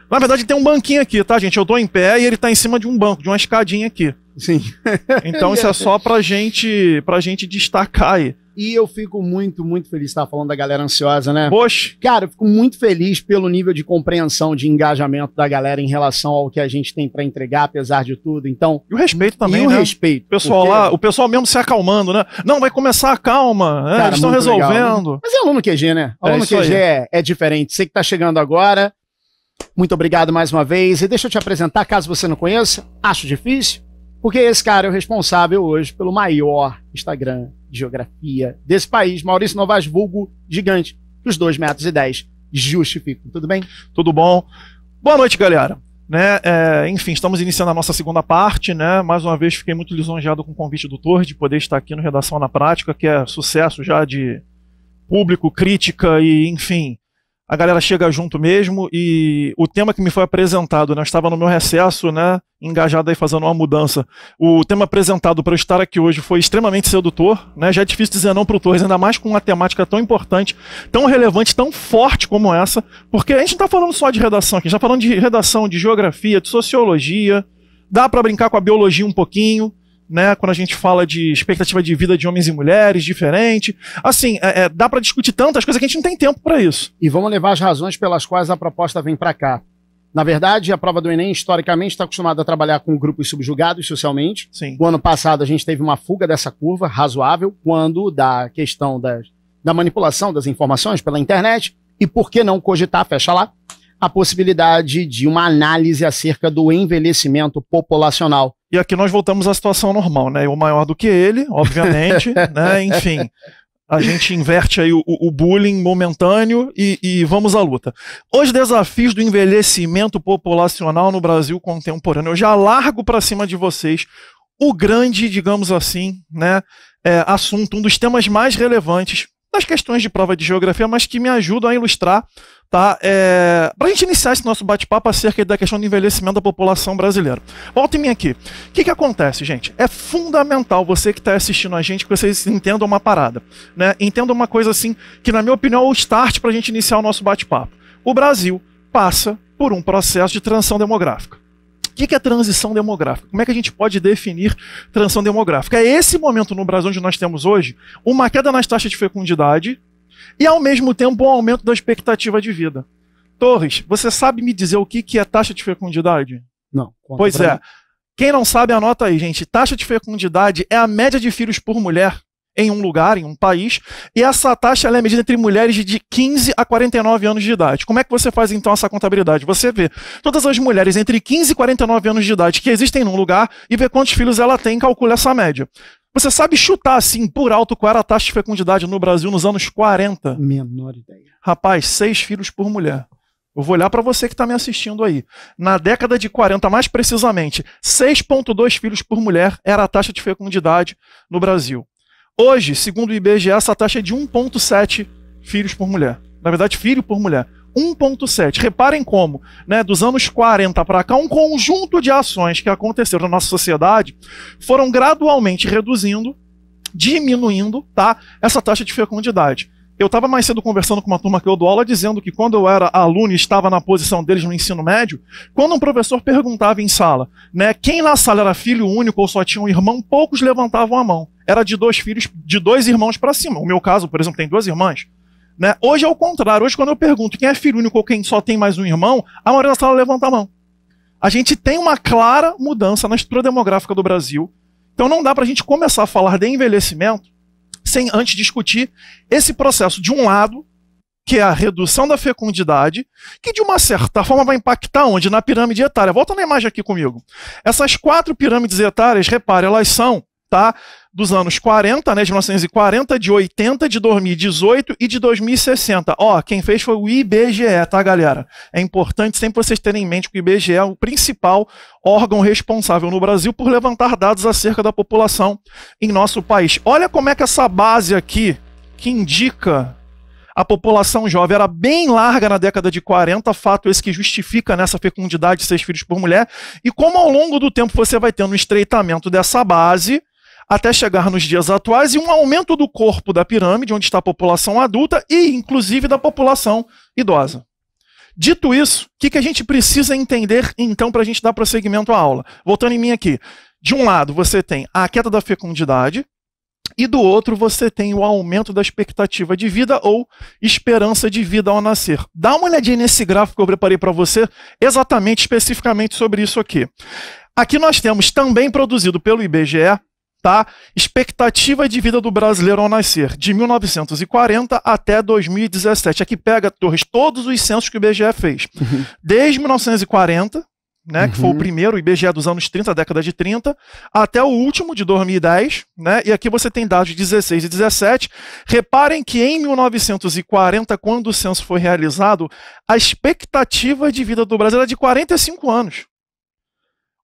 Na verdade tem um banquinho aqui, tá, gente? Eu tô em pé e ele tá em cima de um banco, de uma escadinha aqui. Sim. Então isso é só pra gente destacar aí. E eu fico muito, muito feliz de estar falando da galera ansiosa, né? Poxa. Cara, eu fico muito feliz pelo nível de compreensão, de engajamento da galera em relação ao que a gente tem pra entregar, apesar de tudo. Então, e o respeito também, e o né? respeito. Pessoal lá, o pessoal mesmo se acalmando, né? Não, vai começar, calma. Cara, eles estão resolvendo. Legal. Mas é aluno QG, né? Aluno QG é diferente. Você que tá chegando agora, muito obrigado mais uma vez. E deixa eu te apresentar, caso você não conheça, acho difícil, porque esse cara é o responsável hoje pelo maior Instagram de geografia desse país, Maurício Novaes, vulgo gigante, os 2,10 metros justificam. Tudo bem? Tudo bom. Boa noite, galera. Né? Enfim, estamos iniciando a nossa segunda parte, né? Mais uma vez fiquei muito lisonjeado com o convite do Torres de poder estar aqui no Redação na Prática, que é sucesso já de público, crítica e, enfim, a galera chega junto mesmo. E o tema que me foi apresentado, né? Eu estava no meu recesso, né? Engajado aí fazendo uma mudança. O tema apresentado para eu estar aqui hoje foi extremamente sedutor, né? Já é difícil dizer não para o Torres, ainda mais com uma temática tão importante, tão relevante, tão forte como essa, porque a gente não está falando só de redação aqui, a gente está falando de redação, de geografia, de sociologia, dá para brincar com a biologia um pouquinho, né, quando a gente fala de expectativa de vida de homens e mulheres diferente. Assim, dá para discutir tantas coisas que a gente não tem tempo para isso. E vamos levar as razões pelas quais a proposta vem para cá. Na verdade, a prova do Enem, historicamente, está acostumada a trabalhar com grupos subjugados socialmente. Sim. O ano passado, a gente teve uma fuga dessa curva razoável, quando da questão da manipulação das informações pela internet. E por que não cogitar, fecha lá, a possibilidade de uma análise acerca do envelhecimento populacional. E aqui nós voltamos à situação normal, né? Eu maior do que ele, obviamente, né? Enfim, a gente inverte aí o bullying momentâneo e vamos à luta. Os desafios do envelhecimento populacional no Brasil contemporâneo. Eu já largo para cima de vocês o grande, digamos assim, né, assunto, um dos temas mais relevantes das questões de prova de geografia, mas que me ajudam a ilustrar, tá? Para a gente iniciar esse nosso bate-papo acerca da questão do envelhecimento da população brasileira. Volta em mim aqui. O que acontece, gente? É fundamental você que está assistindo a gente que vocês entendam uma parada, né? Entendam uma coisa assim, que na minha opinião é o start para a gente iniciar o nosso bate-papo. O Brasil passa por um processo de transição demográfica. O que é transição demográfica? Como é que a gente pode definir transição demográfica? É esse momento no Brasil onde nós temos hoje uma queda nas taxas de fecundidade e, ao mesmo tempo, um aumento da expectativa de vida. Torres, você sabe me dizer o que é taxa de fecundidade? Não. Pois é. Quem não sabe, anota aí, gente. Taxa de fecundidade é a média de filhos por mulher em um lugar, em um país, e essa taxa ela é medida entre mulheres de 15 a 49 anos de idade. Como é que você faz então essa contabilidade? Você vê todas as mulheres entre 15 e 49 anos de idade que existem num lugar e vê quantos filhos ela tem e calcula essa média. Você sabe chutar assim, por alto, qual era a taxa de fecundidade no Brasil nos anos 40? Menor ideia. Rapaz, 6 filhos por mulher. Eu vou olhar para você que está me assistindo aí. Na década de 40, mais precisamente, 6,2 filhos por mulher era a taxa de fecundidade no Brasil. Hoje, segundo o IBGE, essa taxa é de 1,7 filhos por mulher. Na verdade, filho por mulher. 1,7. Reparem como, né, dos anos 40 para cá, um conjunto de ações que aconteceram na nossa sociedade foram gradualmente reduzindo, diminuindo, tá, essa taxa de fecundidade. Eu estava mais cedo conversando com uma turma que eu dou aula, dizendo que quando eu era aluno e estava na posição deles no ensino médio, quando um professor perguntava em sala, né, quem na sala era filho único ou só tinha um irmão, poucos levantavam a mão. Era de 2 filhos, de 2 irmãos para cima. O meu caso, por exemplo, tem 2 irmãs. Né? Hoje é o contrário. Hoje, quando eu pergunto quem é filho único ou quem só tem mais um irmão, a maioria da sala levanta a mão. A gente tem uma clara mudança na estrutura demográfica do Brasil. Então não dá para a gente começar a falar de envelhecimento sem antes discutir esse processo, de um lado, que é a redução da fecundidade, que de uma certa forma vai impactar onde? Na pirâmide etária. Volta na imagem aqui comigo. Essas 4 pirâmides etárias, repare, elas são, tá, dos anos 40, né, de 1940, de 80, de 2018 e de 2060. Ó, quem fez foi o IBGE, tá, galera? É importante sempre vocês terem em mente que o IBGE é o principal órgão responsável no Brasil por levantar dados acerca da população em nosso país. Olha como é que essa base aqui, que indica a população jovem, era bem larga na década de 40, fato esse que justifica nessa fecundidade de 6 filhos por mulher, e como ao longo do tempo você vai tendo um estreitamento dessa base, até chegar nos dias atuais, e um aumento do corpo da pirâmide, onde está a população adulta e, inclusive, da população idosa. Dito isso, o que a gente precisa entender, então, para a gente dar prosseguimento à aula? Voltando em mim aqui. De um lado, você tem a queda da fecundidade, e do outro, você tem o aumento da expectativa de vida ou esperança de vida ao nascer. Dá uma olhadinha nesse gráfico que eu preparei para você, exatamente, especificamente sobre isso aqui. Aqui nós temos, também produzido pelo IBGE, tá? Expectativa de vida do brasileiro ao nascer, de 1940 até 2017. Aqui pega, Torres, todos os censos que o IBGE fez. Desde 1940, né, que foi o primeiro, o IBGE dos anos 30, década de 30, até o último, de 2010, né? E aqui você tem dados de 16 e 17. Reparem que em 1940, quando o censo foi realizado, a expectativa de vida do Brasil era de 45 anos.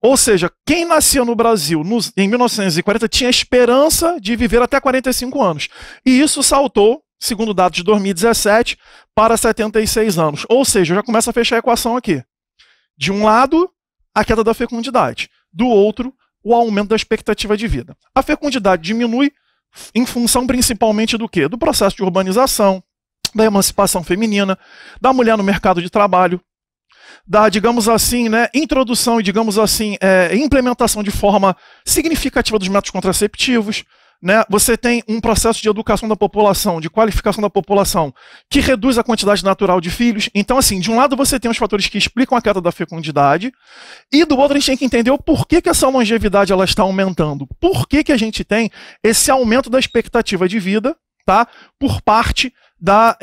Ou seja, quem nascia no Brasil em 1940 tinha esperança de viver até 45 anos. E isso saltou, segundo dados de 2017, para 76 anos. Ou seja, já começa a fechar a equação aqui. De um lado, a queda da fecundidade. Do outro, o aumento da expectativa de vida. A fecundidade diminui em função principalmente do quê? Do processo de urbanização, da emancipação feminina, da mulher no mercado de trabalho, da, digamos assim, né, introdução e, digamos assim, implementação de forma significativa dos métodos contraceptivos, né? Você tem um processo de educação da população, de qualificação da população, que reduz a quantidade natural de filhos. Então, assim, de um lado você tem os fatores que explicam a queda da fecundidade, e do outro a gente tem que entender o porquê que essa longevidade ela está aumentando. Por que que a gente tem esse aumento da expectativa de vida, tá? Por parte da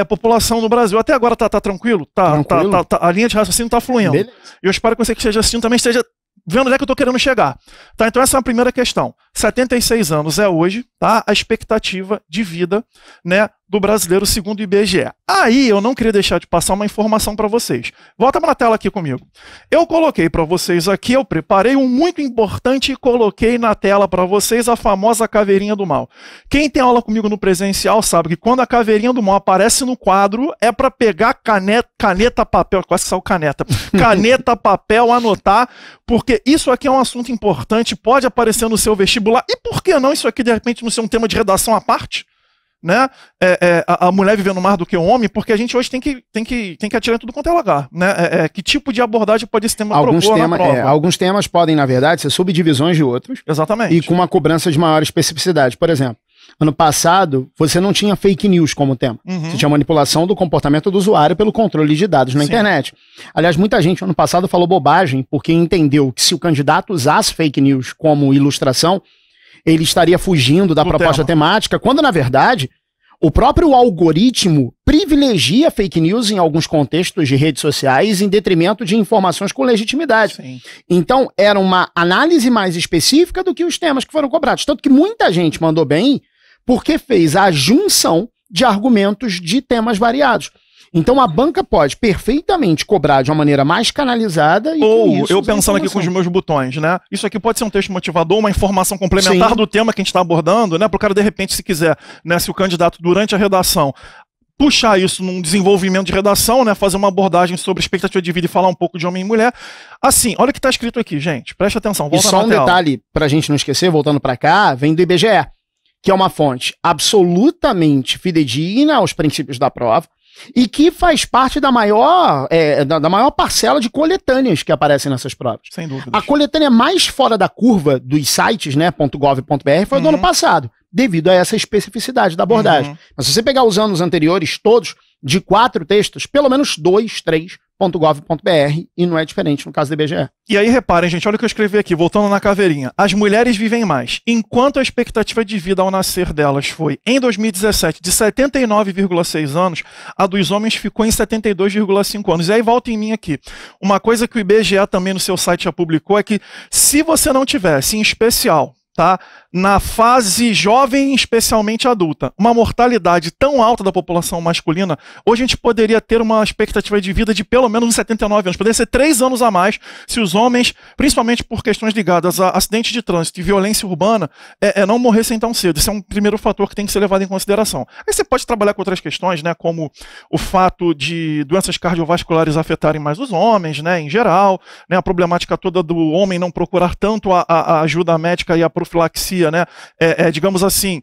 população no Brasil. Até agora tá tranquilo? Tranquilo. A linha de raciocínio tá fluindo. Beleza. Eu espero que você que esteja assistindo também esteja vendo onde é que eu tô querendo chegar. Tá? Então essa é a primeira questão. 76 anos é hoje, tá? A expectativa de vida, né, do brasileiro segundo o IBGE. Aí eu não queria deixar de passar uma informação para vocês. Volta na tela aqui comigo. Eu coloquei para vocês aqui, eu preparei um muito importante e coloquei na tela para vocês a famosa caveirinha do mal. Quem tem aula comigo no presencial sabe que quando a caveirinha do mal aparece no quadro é para pegar caneta, papel, quase que saiu caneta, papel, anotar, porque isso aqui é um assunto importante, pode aparecer no seu vestibular, e por que não isso aqui de repente não ser um tema de redação à parte? Né? A mulher vivendo mais do que o homem, porque a gente hoje tem que atirar em tudo quanto é lugar, né? Que tipo de abordagem pode esse tema propor na prova? Alguns temas podem, na verdade, ser subdivisões de outros. Exatamente. E com uma cobrança de maior especificidade. Por exemplo, ano passado, você não tinha fake news como tema. Você tinha manipulação do comportamento do usuário pelo controle de dados na internet. Aliás, muita gente ano passado falou bobagem, porque entendeu que se o candidato usasse fake news como ilustração, ele estaria fugindo da proposta temática, quando, na verdade, o próprio algoritmo privilegia fake news em alguns contextos de redes sociais em detrimento de informações com legitimidade. Sim. Então, era uma análise mais específica do que os temas que foram cobrados. Tanto que muita gente mandou bem porque fez a junção de argumentos de temas variados. Então a banca pode perfeitamente cobrar de uma maneira mais canalizada. Ou eu pensando aqui com os meus botões, né? Isso aqui pode ser um texto motivador, uma informação complementar do tema que a gente está abordando, né? Para o cara, de repente, se quiser, né? Se o candidato, durante a redação, puxar isso num desenvolvimento de redação, né? Fazer uma abordagem sobre expectativa de vida e falar um pouco de homem e mulher. Assim, olha o que está escrito aqui, gente. Preste atenção. Volta e só um detalhe, para a gente não esquecer, voltando para cá, vem do IBGE, que é uma fonte absolutamente fidedigna aos princípios da prova, e que faz parte da maior parcela de coletâneas que aparecem nessas provas. Sem dúvida. A coletânea mais fora da curva dos sites, né, .gov.br, foi do ano passado, devido a essa especificidade da abordagem. Mas se você pegar os anos anteriores todos, de 4 textos, pelo menos 2, 3, .gov.br, e não é diferente no caso do IBGE. E aí reparem, gente, olha o que eu escrevi aqui, voltando na caveirinha. As mulheres vivem mais, enquanto a expectativa de vida ao nascer delas foi, em 2017, de 79,6 anos, a dos homens ficou em 72,5 anos. E aí volta em mim aqui. Uma coisa que o IBGE também no seu site já publicou é que, se você não tivesse, em especial, tá, na fase jovem, especialmente adulta, uma mortalidade tão alta da população masculina, hoje a gente poderia ter uma expectativa de vida de pelo menos 79 anos. Poderia ser 3 anos a mais se os homens, principalmente por questões ligadas a acidentes de trânsito e violência urbana, não morressem tão cedo. Esse é um primeiro fator que tem que ser levado em consideração. Aí você pode trabalhar com outras questões, né, como o fato de doenças cardiovasculares afetarem mais os homens, né, em geral, né, a problemática toda do homem não procurar tanto a ajuda médica e a profilaxia, né? Digamos assim,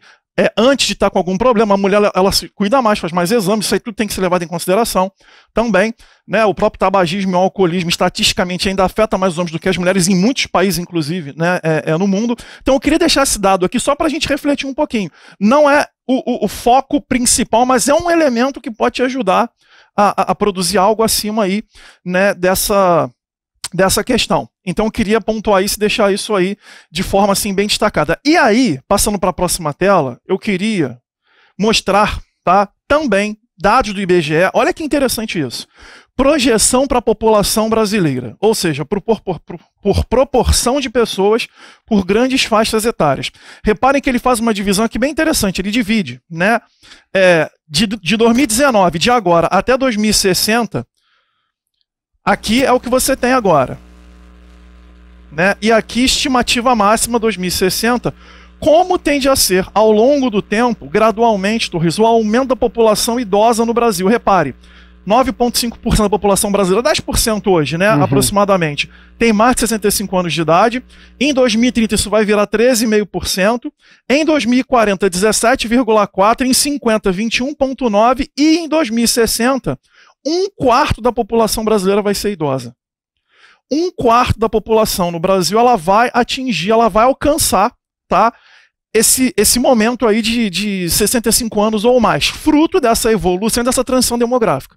antes de estar com algum problema, a mulher ela se cuida mais, faz mais exames, isso aí tudo tem que ser levado em consideração também, né? O próprio tabagismo e o alcoolismo estatisticamente ainda afeta mais os homens do que as mulheres, em muitos países, inclusive, né? No mundo. Então eu queria deixar esse dado aqui só para a gente refletir um pouquinho. Não é o foco principal, mas é um elemento que pode te ajudar a produzir algo acima aí, né, dessa questão. Então eu queria pontuar isso e deixar isso aí de forma assim bem destacada. E aí, passando para a próxima tela, eu queria mostrar, tá, também dados do IBGE. Olha que interessante isso. Projeção para a população brasileira, ou seja, por proporção de pessoas por grandes faixas etárias. Reparem que ele faz uma divisão aqui bem interessante, ele divide, né, de 2019, de agora até 2060, aqui é o que você tem agora, né? E aqui estimativa máxima 2060, como tende a ser ao longo do tempo, gradualmente, Torres, o aumento da população idosa no Brasil. Repare, 9,5% da população brasileira, 10% hoje, né, aproximadamente, tem mais de 65 anos de idade. Em 2030 isso vai virar 13,5%. Em 2040, 17,4%. Em 50, 21,9%. E em 2060, 1/4 da população brasileira vai ser idosa. 1/4 da população no Brasil, ela vai atingir, ela vai alcançar, tá? Esse momento aí de 65 anos ou mais, fruto dessa evolução, dessa transição demográfica.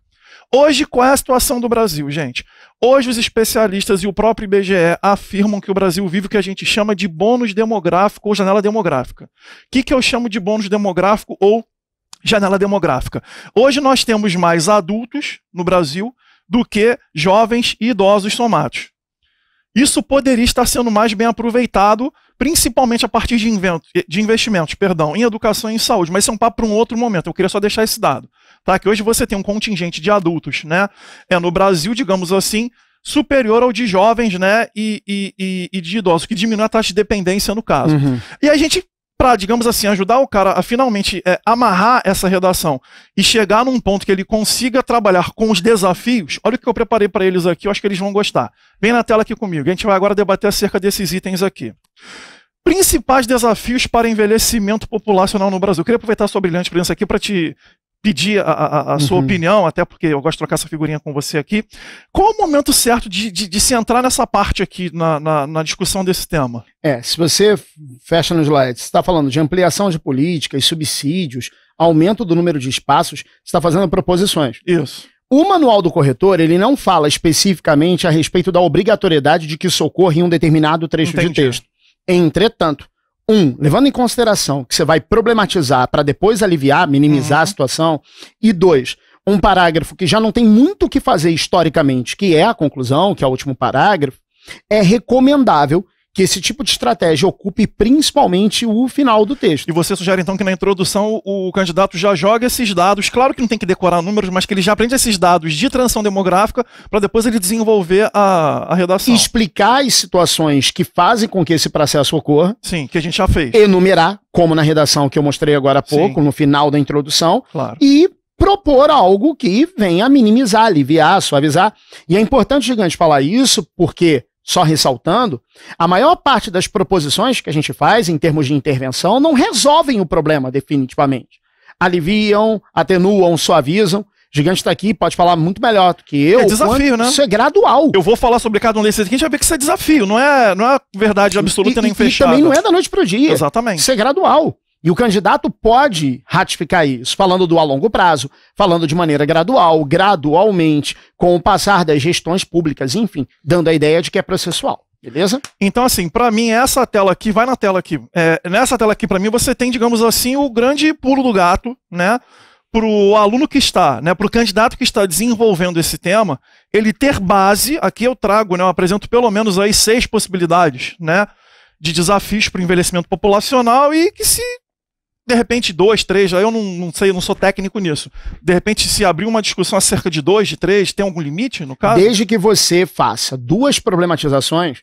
Hoje, qual é a situação do Brasil, gente? Hoje, os especialistas e o próprio IBGE afirmam que o Brasil vive o que a gente chama de bônus demográfico ou janela demográfica. O que eu chamo de bônus demográfico ou janela demográfica? Hoje, nós temos mais adultos no Brasil do que jovens e idosos somados. Isso poderia estar sendo mais bem aproveitado, principalmente a partir de investimentos, em educação e em saúde, mas isso é um papo para um outro momento. Eu queria só deixar esse dado, tá? Que hoje você tem um contingente de adultos, né? No Brasil, digamos assim, superior ao de jovens, né? E de idosos, que diminui a taxa de dependência no caso. E a gente, para, digamos assim, ajudar o cara a finalmente amarrar essa redação e chegar num ponto que ele consiga trabalhar com os desafios, olha o que eu preparei para eles aqui, eu acho que eles vão gostar. Vem na tela aqui comigo, a gente vai agora debater acerca desses itens aqui. Principais desafios para envelhecimento populacional no Brasil. Eu queria aproveitar a sua brilhante presença aqui para te pedir a sua opinião, até porque eu gosto de trocar essa figurinha com você aqui. Qual é o momento certo de se entrar nessa parte aqui, na discussão desse tema? Se você fecha no slide, você está falando de ampliação de políticas, subsídios, aumento do número de espaços, você está fazendo proposições. Isso. O manual do corretor, ele não fala especificamente a respeito da obrigatoriedade de que isso ocorra em um determinado trecho de texto. Entretanto, levando em consideração que você vai problematizar para depois aliviar, minimizar a situação, e 2, um parágrafo que já não tem muito o que fazer historicamente, que é a conclusão, que é o último parágrafo, é recomendável que esse tipo de estratégia ocupe principalmente o final do texto. E você sugere então que na introdução o candidato já joga esses dados, claro que não tem que decorar números, mas que ele já aprende esses dados de transição demográfica para depois ele desenvolver a redação. Explicar as situações que fazem com que esse processo ocorra. Sim, que a gente já fez. Enumerar, como na redação que eu mostrei agora há pouco, no final da introdução. Claro. E propor algo que venha a minimizar, aliviar, suavizar. E é importante, Gigante, falar isso porque, só ressaltando, a maior parte das proposições que a gente faz em termos de intervenção não resolvem o problema definitivamente. Aliviam, atenuam, suavizam. Gigante está aqui, pode falar muito melhor do que eu. É desafio, né? Isso é gradual. Eu vou falar sobre cada um desses aqui, a gente vai ver que isso é desafio, não é verdade absoluta nem fechada. E também não é da noite para o dia. Exatamente. Isso é gradual. E o candidato pode ratificar isso, falando do a longo prazo, falando de maneira gradual, gradualmente, com o passar das gestões públicas, enfim, dando a ideia de que é processual. Beleza? Então, assim, para mim, essa tela aqui, vai na tela aqui. Nessa tela aqui, para mim, você tem, digamos assim, o grande pulo do gato, né? Para o aluno que está, né? Para o candidato que está desenvolvendo esse tema, ele ter base, aqui eu trago, né? Eu apresento pelo menos aí 6 possibilidades, né? De desafios para o envelhecimento populacional e que se de repente 2, 3, eu não sei, eu não sou técnico nisso. De repente, se abrir uma discussão acerca de 2, de 3, tem algum limite no caso? Desde que você faça 2 problematizações,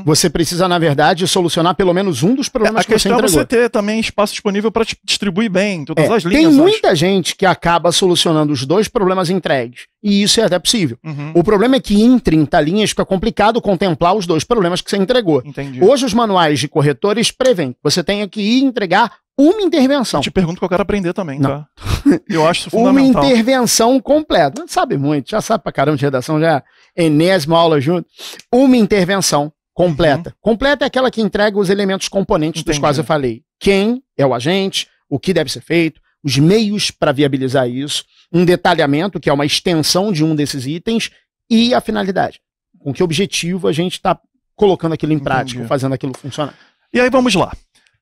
você precisa, na verdade, solucionar pelo menos um dos problemas que você entregou. A questão é você ter também espaço disponível para distribuir bem todas as linhas. Tem muita gente que acaba solucionando os 2 problemas entregues, e isso é até possível. O problema é que em 30 linhas fica complicado contemplar os 2 problemas que você entregou. Entendi. Hoje os manuais de corretores prevêem que você tenha que ir entregar uma intervenção. Eu te pergunto que eu quero aprender também, tá? Eu acho isso fundamental. Uma intervenção completa. Não sabe muito, já sabe pra caramba de redação, já é enésima aula junto. Uma intervenção completa. Completa é aquela que entrega os elementos componentes dos quais eu falei. Quem é o agente, o que deve ser feito, os meios para viabilizar isso, um detalhamento, que é uma extensão de um desses itens, e a finalidade. Com que objetivo a gente está colocando aquilo em prática, fazendo aquilo funcionar. E aí vamos lá.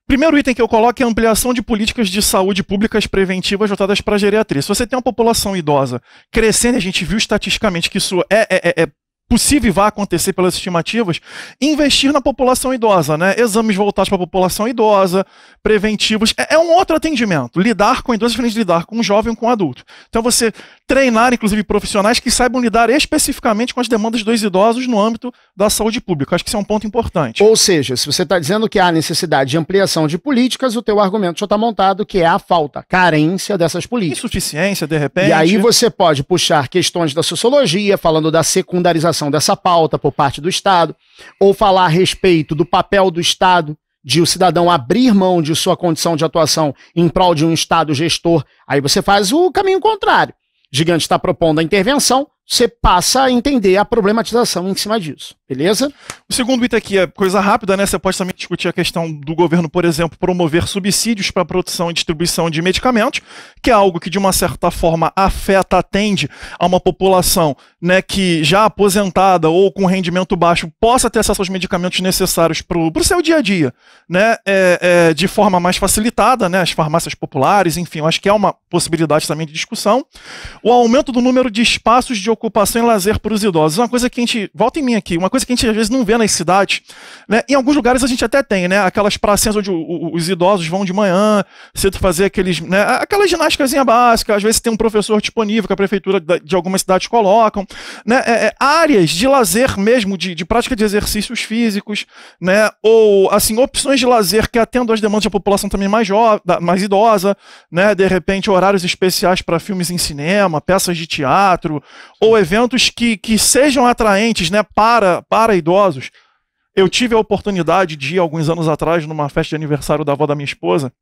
Primeiro item que eu coloco é a ampliação de políticas de saúde públicas preventivas voltadas para a geriatria. Se você tem uma população idosa crescendo, a gente viu estatisticamente que isso é possível e vai acontecer pelas estimativas, investir na população idosa, né? Exames voltados para a população idosa, preventivos, é um outro atendimento. Lidar com idosos é diferente de lidar com um jovem ou com um adulto. Então você treinar, inclusive, profissionais que saibam lidar especificamente com as demandas dos idosos no âmbito da saúde pública. Acho que isso é um ponto importante. Ou seja, se você está dizendo que há necessidade de ampliação de políticas, o teu argumento já está montado, que é a falta, carência dessas políticas. Insuficiência, de repente. E aí você pode puxar questões da sociologia, falando da secundarização dessa pauta por parte do Estado, ou falar a respeito do papel do Estado, de o cidadão abrir mão de sua condição de atuação em prol de um Estado gestor. Aí você faz o caminho contrário. gigante está propondo a intervenção, você passa a entender a problematização em cima disso, beleza? O segundo item aqui é coisa rápida, né? Você pode também discutir a questão do governo, por exemplo, promover subsídios para a produção e distribuição de medicamentos, que é algo que, de uma certa forma, atende a uma população, né, que já aposentada ou com rendimento baixo possa ter acesso aos medicamentos necessários para o seu dia a dia, né? De forma mais facilitada, né? As farmácias populares, enfim, eu acho que é uma possibilidade também de discussão. O aumento do número de espaços de ocupação e lazer para os idosos. Uma coisa que a gente, volta em mim aqui, uma coisa que a gente às vezes não vê nas cidades, né? Em alguns lugares a gente até tem, né? Aquelas pracinhas onde os idosos vão de manhã, cedo fazer aqueles, né? Aquela ginásticazinha básica, às vezes tem um professor disponível que a prefeitura de algumas cidades colocam, né? Áreas de lazer mesmo, de prática de exercícios físicos, né? Ou, assim, opções de lazer que atendam às demandas da população também mais idosa, né? De repente, horários especiais para filmes em cinema, peças de teatro, ou eventos que sejam atraentes, né, para idosos. Eu tive a oportunidade de ir alguns anos atrás numa festa de aniversário da avó da minha esposa,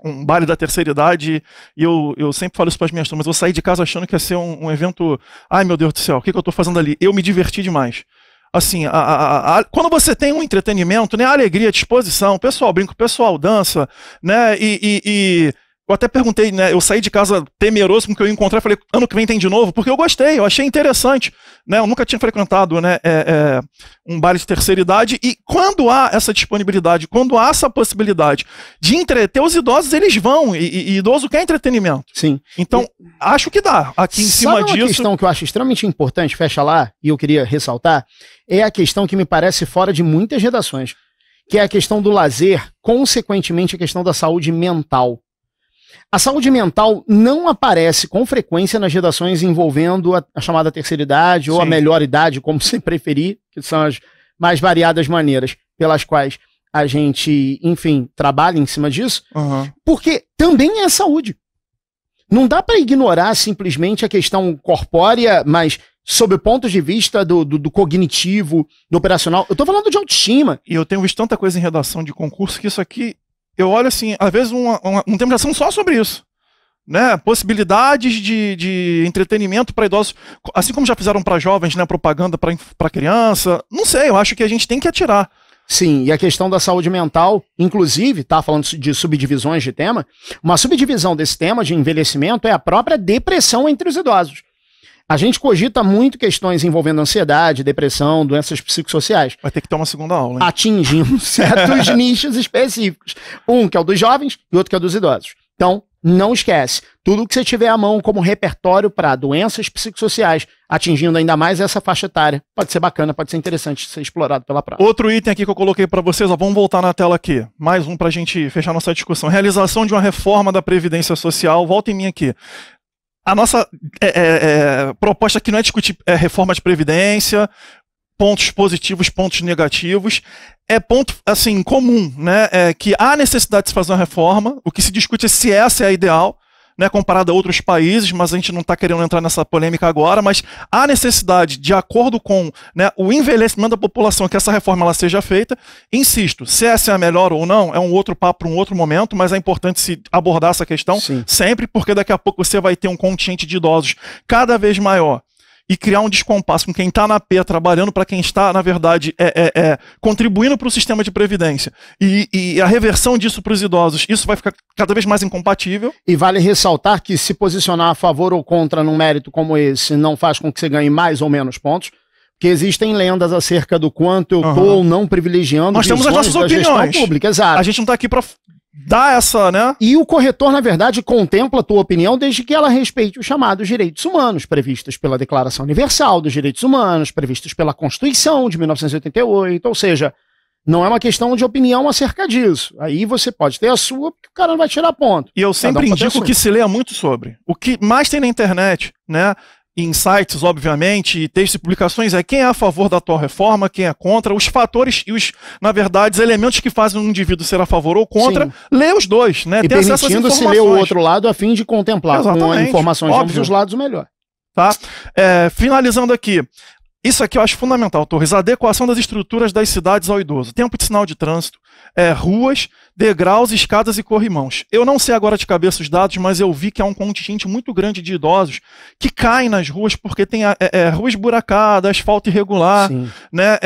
um baile da terceira idade, e eu sempre falo isso para as minhas turmas, eu saí de casa achando que ia ser um evento, ai meu Deus do céu, o que eu estou fazendo ali? Eu me diverti demais. Assim, quando você tem um entretenimento, né, a alegria, a disposição, o pessoal brinca, o pessoal dança, né, eu até perguntei, né? Eu saí de casa temeroso com o que eu ia encontrar. Falei, ano que vem tem de novo? Porque eu gostei, eu achei interessante, né? Eu nunca tinha frequentado, né, um baile de terceira idade. E quando há essa disponibilidade, quando há essa possibilidade de entreter os idosos, eles vão. E idoso quer entretenimento. Sim. Então, acho que dá. Aqui em cima disso. Uma questão que eu acho extremamente importante, fecha lá, e eu queria ressaltar, é a questão que me parece fora de muitas redações, que é a questão do lazer, consequentemente a questão da saúde mental. A saúde mental não aparece com frequência nas redações envolvendo a chamada terceira idade ou a melhor idade, como se preferir, que são as mais variadas maneiras pelas quais a gente, enfim, trabalha em cima disso, porque também é saúde. Não dá para ignorar simplesmente a questão corpórea, mas sob o ponto de vista do cognitivo, do operacional. Eu tô falando de autoestima. E eu tenho visto tanta coisa em redação de concurso que isso aqui... Eu olho assim, às vezes um tempo de ação só sobre isso, né? Possibilidades de entretenimento para idosos, assim como já fizeram para jovens, né? Propaganda para criança. Não sei, eu acho que a gente tem que atirar. Sim, e a questão da saúde mental, inclusive, tá falando de subdivisões de tema, uma subdivisão desse tema de envelhecimento é a própria depressão entre os idosos. A gente cogita muito questões envolvendo ansiedade, depressão, doenças psicossociais. Vai ter que ter uma segunda aula, hein? Atingindo certos nichos específicos. Um que é o dos jovens e outro que é o dos idosos. Então, não esquece. Tudo que você tiver à mão como repertório para doenças psicossociais, atingindo ainda mais essa faixa etária, pode ser bacana, pode ser interessante ser explorado pela prova. Outro item aqui que eu coloquei para vocês, vamos voltar na tela aqui. Mais um para a gente fechar nossa discussão. Realização de uma reforma da Previdência Social. Volta em mim aqui. A nossa proposta aqui não é discutir reforma de previdência, pontos positivos, pontos negativos. É ponto, assim, comum, né? Que há necessidade de se fazer uma reforma. O que se discute é se essa é a ideal, né, comparado a outros países, mas a gente não está querendo entrar nessa polêmica agora, mas há necessidade, de acordo com, né, o envelhecimento da população, que essa reforma ela seja feita. Insisto, se essa é a melhor ou não, é um outro papo para um outro momento, mas é importante se abordar essa questão sempre, porque daqui a pouco você vai ter um contingente de idosos cada vez maior. E criar um descompasso com quem está na P, trabalhando para quem está, na verdade, contribuindo para o sistema de previdência. E a reversão disso para os idosos, isso vai ficar cada vez mais incompatível. E vale ressaltar que se posicionar a favor ou contra num mérito como esse não faz com que você ganhe mais ou menos pontos, porque existem lendas acerca do quanto eu estou ou não privilegiando. Nós temos as nossas opiniões. Pública, exato. A gente não está aqui para dá essa, né? E o corretor, na verdade, contempla a tua opinião desde que ela respeite os chamados direitos humanos, previstos pela Declaração Universal dos Direitos Humanos, previstos pela Constituição de 1988, ou seja, não é uma questão de opinião acerca disso. Aí você pode ter a sua, porque o cara não vai tirar ponto. E eu sempre indico que se leia muito sobre. O que mais tem na internet, né? Em sites, obviamente, e textos e publicações, é quem é a favor da atual reforma, quem é contra, os fatores e os, na verdade, os elementos que fazem um indivíduo ser a favor ou contra, lê os dois, né? E permitindo-se ler o outro lado a fim de contemplar com informações de ambos os lados o melhor. Tá? Finalizando aqui, Isso aqui eu acho fundamental, Torres. A adequação das estruturas das cidades ao idoso. Tempo de sinal de trânsito, ruas, degraus, escadas e corrimãos. Eu não sei agora de cabeça os dados, mas eu vi que há um contingente muito grande de idosos que caem nas ruas porque tem ruas buracadas, asfalto irregular, né,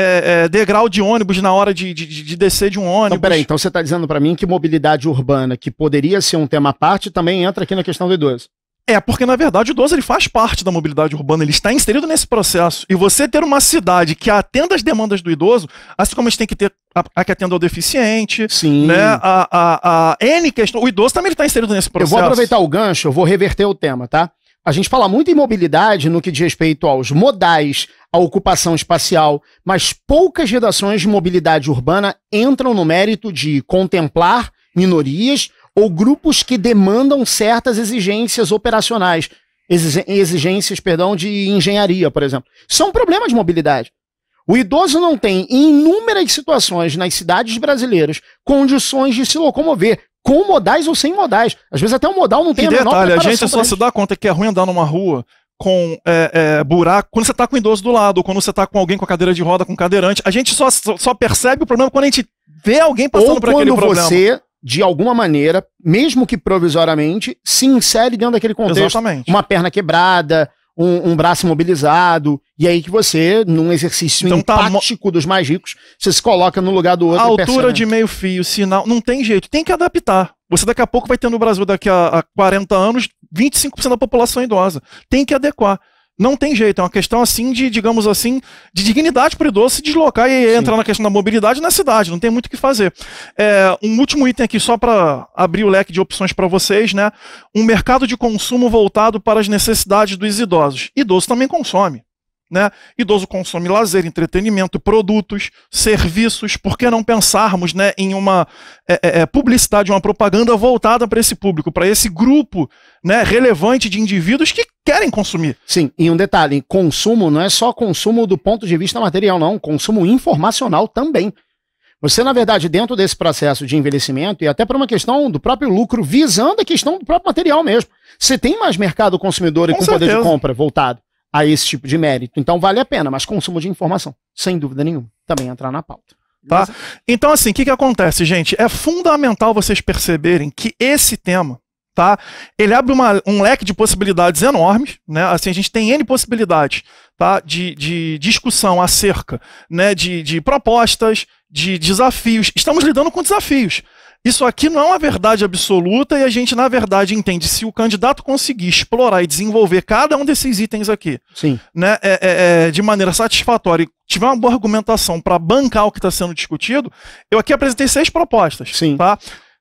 degrau de ônibus na hora de descer de um ônibus. Então, peraí, então você está dizendo para mim que mobilidade urbana, que poderia ser um tema à parte, também entra aqui na questão do idoso. Porque na verdade o idoso ele faz parte da mobilidade urbana, ele está inserido nesse processo. E você ter uma cidade que atenda às demandas do idoso, assim como a gente tem que ter a que atenda ao deficiente, né, a N questão, o idoso também está inserido nesse processo. Eu vou aproveitar o gancho, eu vou reverter o tema, tá? A gente fala muito em mobilidade no que diz respeito aos modais, à ocupação espacial, mas poucas redações de mobilidade urbana entram no mérito de contemplar minorias ou grupos que demandam certas exigências operacionais, exigências, de engenharia, por exemplo. São problemas de mobilidade. O idoso não tem, em inúmeras situações nas cidades brasileiras, condições de se locomover, com modais ou sem modais. Às vezes até o modal não tem a menor detalhe, a gente só se dá conta que é ruim andar numa rua com buraco quando você está com o idoso do lado, ou quando você está com alguém com a cadeira de roda, com cadeirante. A gente só percebe o problema quando a gente vê alguém passando por aquele problema. Você, de alguma maneira, mesmo que provisoriamente, se insere dentro daquele contexto. Exatamente. Uma perna quebrada, um braço imobilizado, e aí que você, num exercício empático dos mais ricos, você se coloca no lugar do outro. A altura de meio fio, sinal, não tem jeito, tem que adaptar. Você daqui a pouco vai ter no Brasil, daqui a 40 anos, 25% da população idosa. Tem que adequar. Não tem jeito, é uma questão assim de, digamos assim, de dignidade para o idoso se deslocar e entrar na questão da mobilidade na cidade, não tem muito o que fazer. Um último item aqui, só para abrir o leque de opções para vocês, né? Um mercado de consumo voltado para as necessidades dos idosos. Idoso também consome. Né? Idoso consome lazer, entretenimento, produtos, serviços. Por que não pensarmos, né, em uma publicidade, uma propaganda voltada para esse público, para esse grupo, né, relevante de indivíduos que querem consumir? Sim, e um detalhe, consumo não é só consumo do ponto de vista material, não, consumo informacional também. Você, na verdade, dentro desse processo de envelhecimento, e até por uma questão do próprio lucro, visando a questão do próprio material mesmo, você tem mais mercado consumidor e com poder de compra voltado a esse tipo de mérito. Então vale a pena, mas consumo de informação, sem dúvida nenhuma, também entrar na pauta. Tá? Então assim, o que acontece, gente? É fundamental vocês perceberem que esse tema, tá? Ele abre um leque de possibilidades enormes, né? Assim, a gente tem N possibilidades, tá? De discussão acerca, né? De propostas, de desafios. Estamos lidando com desafios. Isso aqui não é uma verdade absoluta e a gente, na verdade, entende se o candidato conseguir explorar e desenvolver cada um desses itens aqui, né, de maneira satisfatória e tiver uma boa argumentação para bancar o que está sendo discutido, eu aqui apresentei 6 propostas. Tá?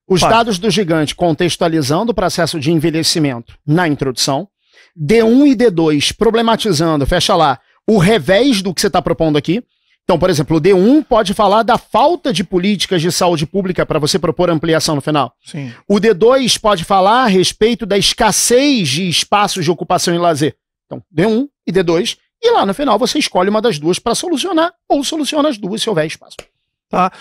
Os dados do gigante contextualizando o processo de envelhecimento na introdução, D1 e D2 problematizando, fecha lá, o revés do que você está propondo aqui. Então, por exemplo, o D1 pode falar da falta de políticas de saúde pública para você propor ampliação no final. Sim. O D2 pode falar a respeito da escassez de espaços de ocupação e lazer. Então, D1 e D2, e lá no final você escolhe uma das duas para solucionar, ou soluciona as duas se houver espaço. Tá?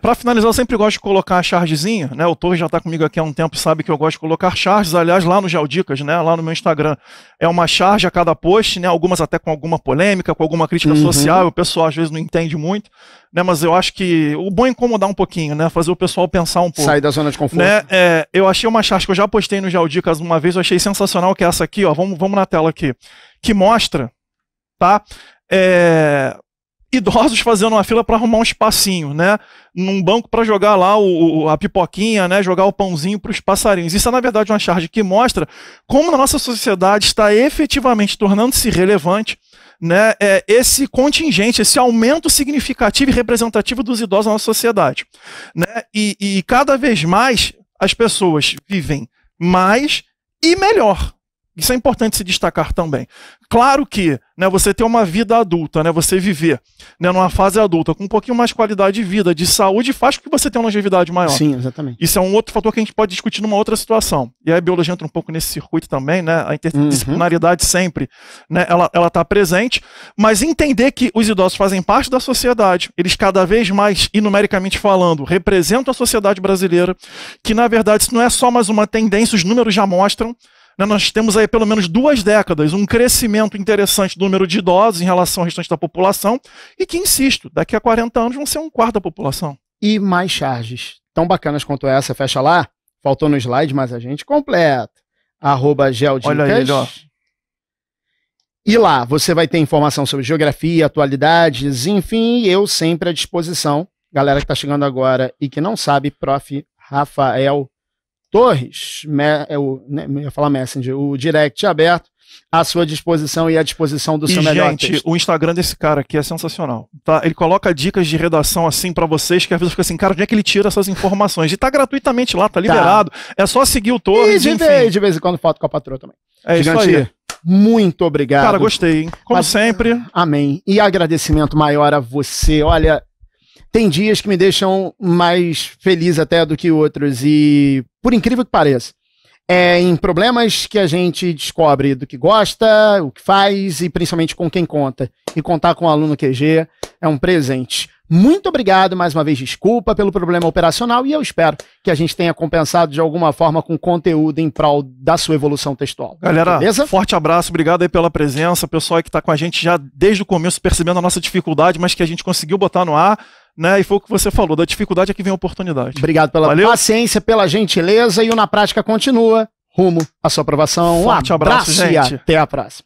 Para finalizar, eu sempre gosto de colocar a chargezinha, né? O Torres já está comigo aqui há um tempo, sabe que eu gosto de colocar charges, aliás, lá no Geodicas, né? Lá no meu Instagram. É uma charge a cada post, né? Algumas até com alguma polêmica, com alguma crítica social, o pessoal às vezes não entende muito, né? Mas eu acho que o bom é incomodar um pouquinho, né? Fazer o pessoal pensar um pouco. Sair da zona de conforto. Né? Eu achei uma charge que eu já postei no Geodicas uma vez, eu achei sensacional, que é essa aqui, ó. Vamos na tela aqui. Que mostra, tá? Idosos fazendo uma fila para arrumar um espacinho, né? Num banco para jogar lá a pipoquinha, né? Jogar o pãozinho para os passarinhos. Isso é, na verdade, uma charge que mostra como a nossa sociedade está efetivamente tornando-se relevante, né? Esse contingente, esse aumento significativo e representativo dos idosos na nossa sociedade, né? E cada vez mais as pessoas vivem mais e melhor. Isso é importante se destacar também. Claro que, né, você ter uma vida adulta, né, você viver, né, numa fase adulta com um pouquinho mais de qualidade de vida, de saúde, faz com que você tenha uma longevidade maior. Sim, exatamente. Isso é um outro fator que a gente pode discutir numa outra situação. E aí a biologia entra um pouco nesse circuito também, né, a interdisciplinaridade sempre, né, ela está presente, mas entender que os idosos fazem parte da sociedade, eles cada vez mais, e numericamente falando, representam a sociedade brasileira, que na verdade isso não é só mais uma tendência, os números já mostram, né, nós temos aí pelo menos 2 décadas um crescimento interessante do número de idosos em relação ao restante da população e que, insisto, daqui a 40 anos vão ser 1/4 da população. E mais charges tão bacanas quanto essa, fecha lá, faltou no slide, mas a gente completa. @geodicas. Olha ele, ó. E lá você vai ter informação sobre geografia, atualidades, enfim, eu sempre à disposição. Galera que está chegando agora e que não sabe, Prof. Rafael Torres, eu ia falar Messenger, o direct aberto, à sua disposição e à disposição do seu melhor gente, texto. O Instagram desse cara aqui é sensacional, tá? Ele coloca dicas de redação assim pra vocês, que às vezes fica assim, cara, onde é que ele tira essas informações? E tá gratuitamente lá, tá liberado. É só seguir o Torres, e de vez em quando foto com a patroa também. É Gigante, isso aí. muito obrigado. Cara, gostei, hein? Como sempre. Amém. E agradecimento maior a você. Olha, tem dias que me deixam mais feliz até do que outros. E, por incrível que pareça, é em problemas que a gente descobre do que gosta, o que faz e principalmente com quem conta. E contar com o aluno QG é um presente. Muito obrigado, mais uma vez, desculpa pelo problema operacional e eu espero que a gente tenha compensado de alguma forma com conteúdo em prol da sua evolução textual. Galera, beleza? Forte abraço, obrigado aí pela presença, pessoal aí que está com a gente já desde o começo percebendo a nossa dificuldade, mas que a gente conseguiu botar no ar, né? E foi o que você falou, da dificuldade é que vem a oportunidade. Obrigado pela paciência, pela gentileza e o Na Prática continua rumo à sua aprovação. Forte abraço, gente. E até a próxima.